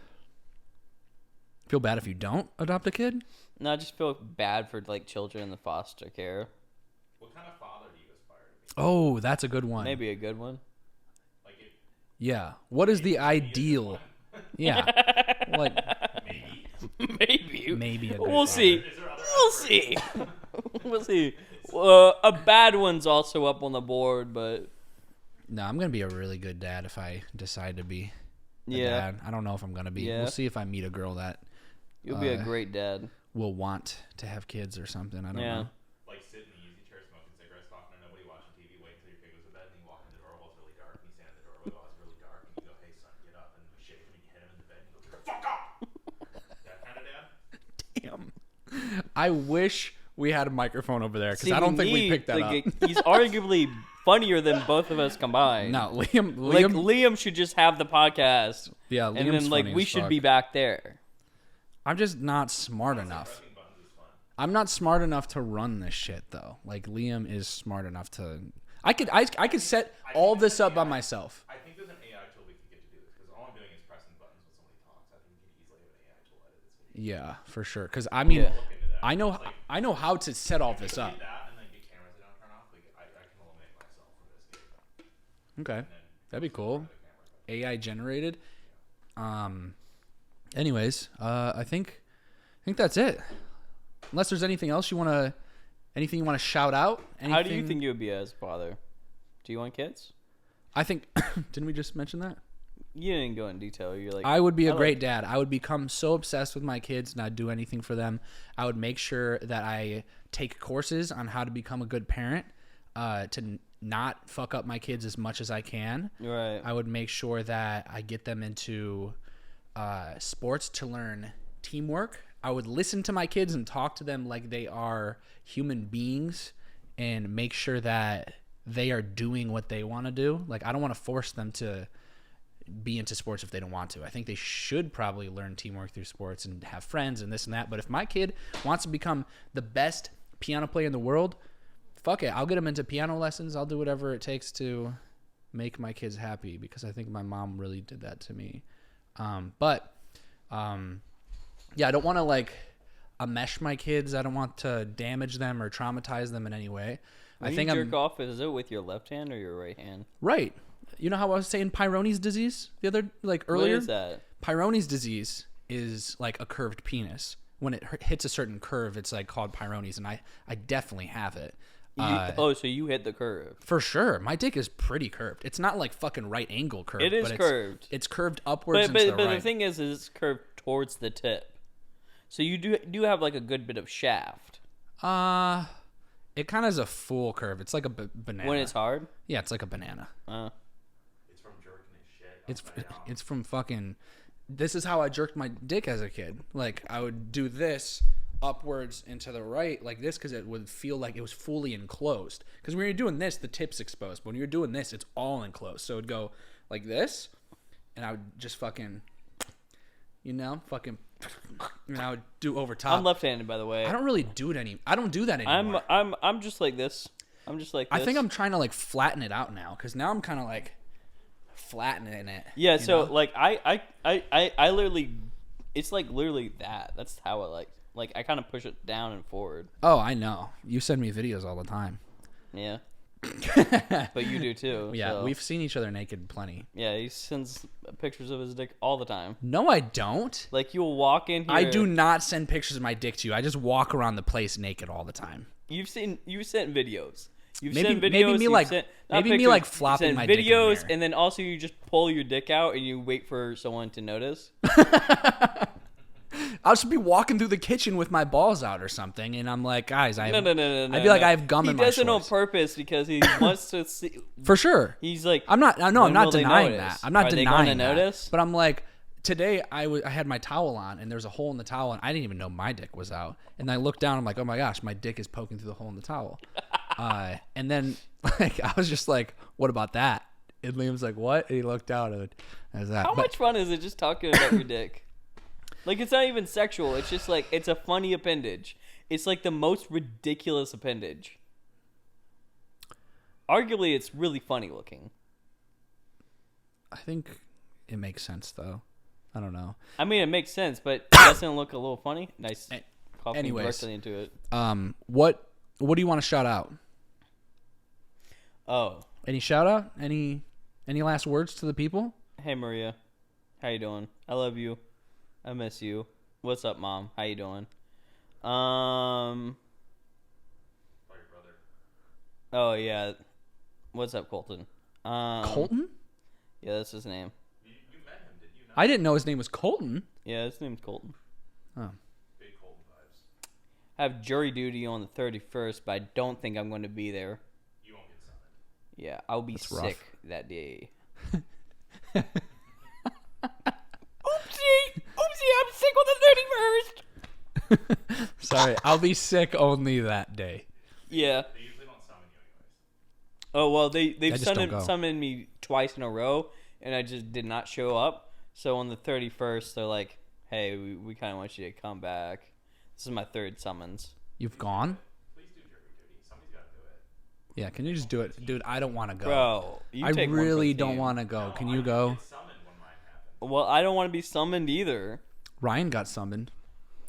Feel bad if you don't adopt a kid? No, I just feel bad for, like, children in the foster care. What kind of father do you aspire to be? Oh, that's a good one. Maybe a good one. Like, if Yeah. What is the ideal? Yeah. Like, Maybe. a good We'll father. see. We'll see. We'll see. A bad one's also up on the board, but No, I'm going to be a really good dad if I decide to be a yeah, dad. I don't know if I'm going to be. Yeah. We'll see if I meet a girl that you'll be a great dad. will want to have kids or something. I don't Yeah. know. like sit in the easy chair smoking cigarettes, talking to nobody, watching TV, wait until your kid goes to bed, and you walk in the door while it's really dark, and you stand at the doorway while it's really dark, and you go, "Hey son, get up," and you shake him and you hit him in the bed, and you go, "Fuck up!" That kind of dad. Damn. I wish we had a microphone over there because I don't think we picked that up. He's arguably funnier than both of us combined. No, Liam. Like Liam should just have the podcast. Yeah, and Liam's then like funny we as should fuck. be back there. I'm just not smart enough. Pressing buttons is fun. I'm not smart enough to run this shit though. Like Liam is smart enough to. I could set all this up by myself. I think there's an AI tool we could get to do this because all I'm doing is pressing buttons when somebody talks. I think we could easily have an AI tool edit this video. Yeah, for sure. Because I mean, Yeah. Look into that. I know how to set all this up. Get that and then get cameras that don't turn off. Like I can eliminate myself from this game. Okay, that'd be cool. The camera. AI generated. Anyways, I think that's it. Unless there's anything else you want to shout out. How do you think you would be as a father? Do you want kids? I think didn't we just mention that? You didn't go in detail. You're like I would be a like- great dad. I would become so obsessed with my kids and I'd do anything for them. I would make sure that I take courses on how to become a good parent, to not fuck up my kids as much as I can. Right. I would make sure that I get them into sports to learn teamwork. I would listen to my kids and talk to them like they are human beings and make sure that they are doing what they want to do. Like, I don't want to force them to be into sports if they don't want to. I think they should probably learn teamwork through sports and have friends and this and that. But if my kid wants to become the best piano player in the world, fuck it. I'll get him into piano lessons. I'll do whatever it takes to make my kids happy because I think my mom really did that to me. Yeah, I don't want to like enmesh my kids. I don't want to damage them or traumatize them in any way. When I think you jerk off, is it with your left hand or your right hand? right. You know how I was saying Peyronie's disease earlier? What is that? Peyronie's disease is like a curved penis. When it hits a certain curve, it's like called Peyronie's, and I definitely have it. So you hit the curve. For sure. My dick is pretty curved. It's not like fucking right angle curved. It is but curved. It's curved upwards But and to the right. the thing is it's curved towards the tip. So you do have like a good bit of shaft. It kind of is a full curve. It's like a banana. When it's hard? Yeah, it's like a banana. It's from jerking his shit. It's from fucking. This is how I jerked my dick as a kid. Like I would do this upwards and to the right like this because it would feel like it was fully enclosed. Because when you're doing this, the tip's exposed. But when you're doing this, it's all enclosed. So it'd go like this, and I would just fucking, and I would do over top. I'm left-handed, by the way. I don't really do it I don't do that anymore. I'm just like this. I'm just like this. I think I'm trying to like flatten it out now because now I'm kind of like flattening it. Yeah, so know? like I literally, it's like literally that. That's how I like I kind of push it down and forward. Oh, I know. You send me videos all the time. Yeah. But you do too. Yeah, so. we've seen each other naked plenty. Yeah, he sends pictures of his dick all the time. No, I don't. Like you'll walk in here. I do not send pictures of my dick to you. I just walk around the place naked all the time. You sent videos. You've Maybe- sent videos. maybe me you've like- sent, maybe not me like pictures, flopping you sent my dick in the videos, mirror. and then also you just pull your dick out and you wait for someone to notice. I'll just be walking through the kitchen with my balls out or something, and I'm like, guys, I No. I'd be like, I have gum in my He does it on shorts. purpose because he wants to see. For sure. He's like, I'm not. No, I'm when not will they denying notice? that. I'm not Are they denying gonna that. notice? But I'm like, today I had my towel on, and there's a hole in the towel, and I didn't even know my dick was out. And I looked down, I'm like, oh my gosh, my dick is poking through the hole in the towel. And then like I was just like, what about that? And Liam's like, what? And he looked out, and I was that. how much fun is it just talking about your dick? Like it's not even sexual. It's just like it's a funny appendage. It's like the most ridiculous appendage. Arguably, it's really funny looking. I think it makes sense though. I don't know. I mean, it makes sense, but doesn't it look a little funny? Nice. Coughing anyways. directly into it. What do you want to shout out? Oh, Any shout out? Any last words to the people? hey Maria, how you doing? I love you. I miss you. What's up, Mom? How you doing? By your brother. Oh yeah. What's up, Colton? Colton? Yeah, that's his name. You met him, did you not? I didn't know his name was Colton. Yeah, his name's Colton. Oh. Big Colton vibes. I have jury duty on the 31st, but I don't think I'm going to be there. You won't get summoned. Yeah, I'll be That's rough. sick that day. Oopsie! I'm sick on the 31st! Sorry, I'll be sick only that day. Yeah. They usually don't summon you anyways. Oh, well, they've just don't go. summoned me twice in a row, and I just did not show up. So on the 31st, they're like, hey, we kind of want you to come back. This is my third summons. You've gone? Please do jury duty. Somebody's got to do it. Yeah, can you just do it? Dude, I don't want to go. Bro, you I take one for really the don't team. want to go. No, Can I you didn't go? get summoned when mine happened. Well, I don't want to be summoned either. Ryan got summoned.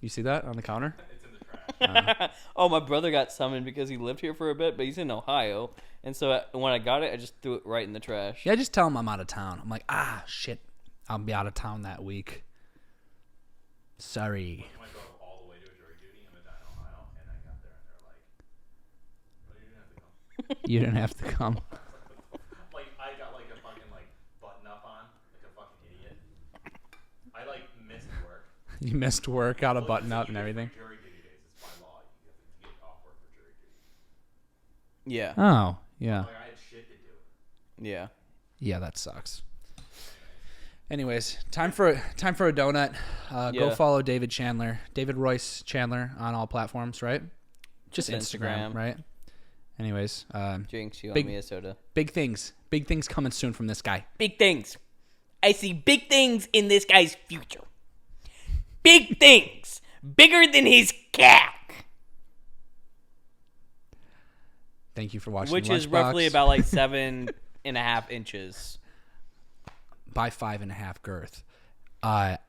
You see that on the counter? It's in the trash. Oh, my brother got summoned because he lived here for a bit, but he's in Ohio. And so when I got it, I just threw it right in the trash. Yeah, just tell him I'm out of town. I'm like, shit. I'll be out of town that week. Sorry. I went all the way to a jury duty in Medina, Ohio, and I got there and they're like, "Well, you didn't have to come." You didn't have to come. Like I got like a fucking like button up on, like a fucking idiot. I like missed work. You missed work, got a Well, button so up you and get everything. free jury duty days. It's by law. You have to get off work for jury duty. Yeah. Oh, yeah. Like I had shit to do. Yeah. Yeah, that sucks. Anyways, time for a donut. Go Yeah. follow David Chandler, David Royce Chandler on all platforms, right? Just Just Instagram, Instagram. right? Anyways, Jinx, you Big- owe me a soda. big things coming soon from this guy. Big things. I see big things in this guy's future. Big things. Bigger than his cack. Thank you for watching. Which is Lunchbox. roughly about like 7.5 inches. by 5.5 girth.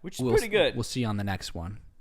Which is pretty good. We'll see you on the next one.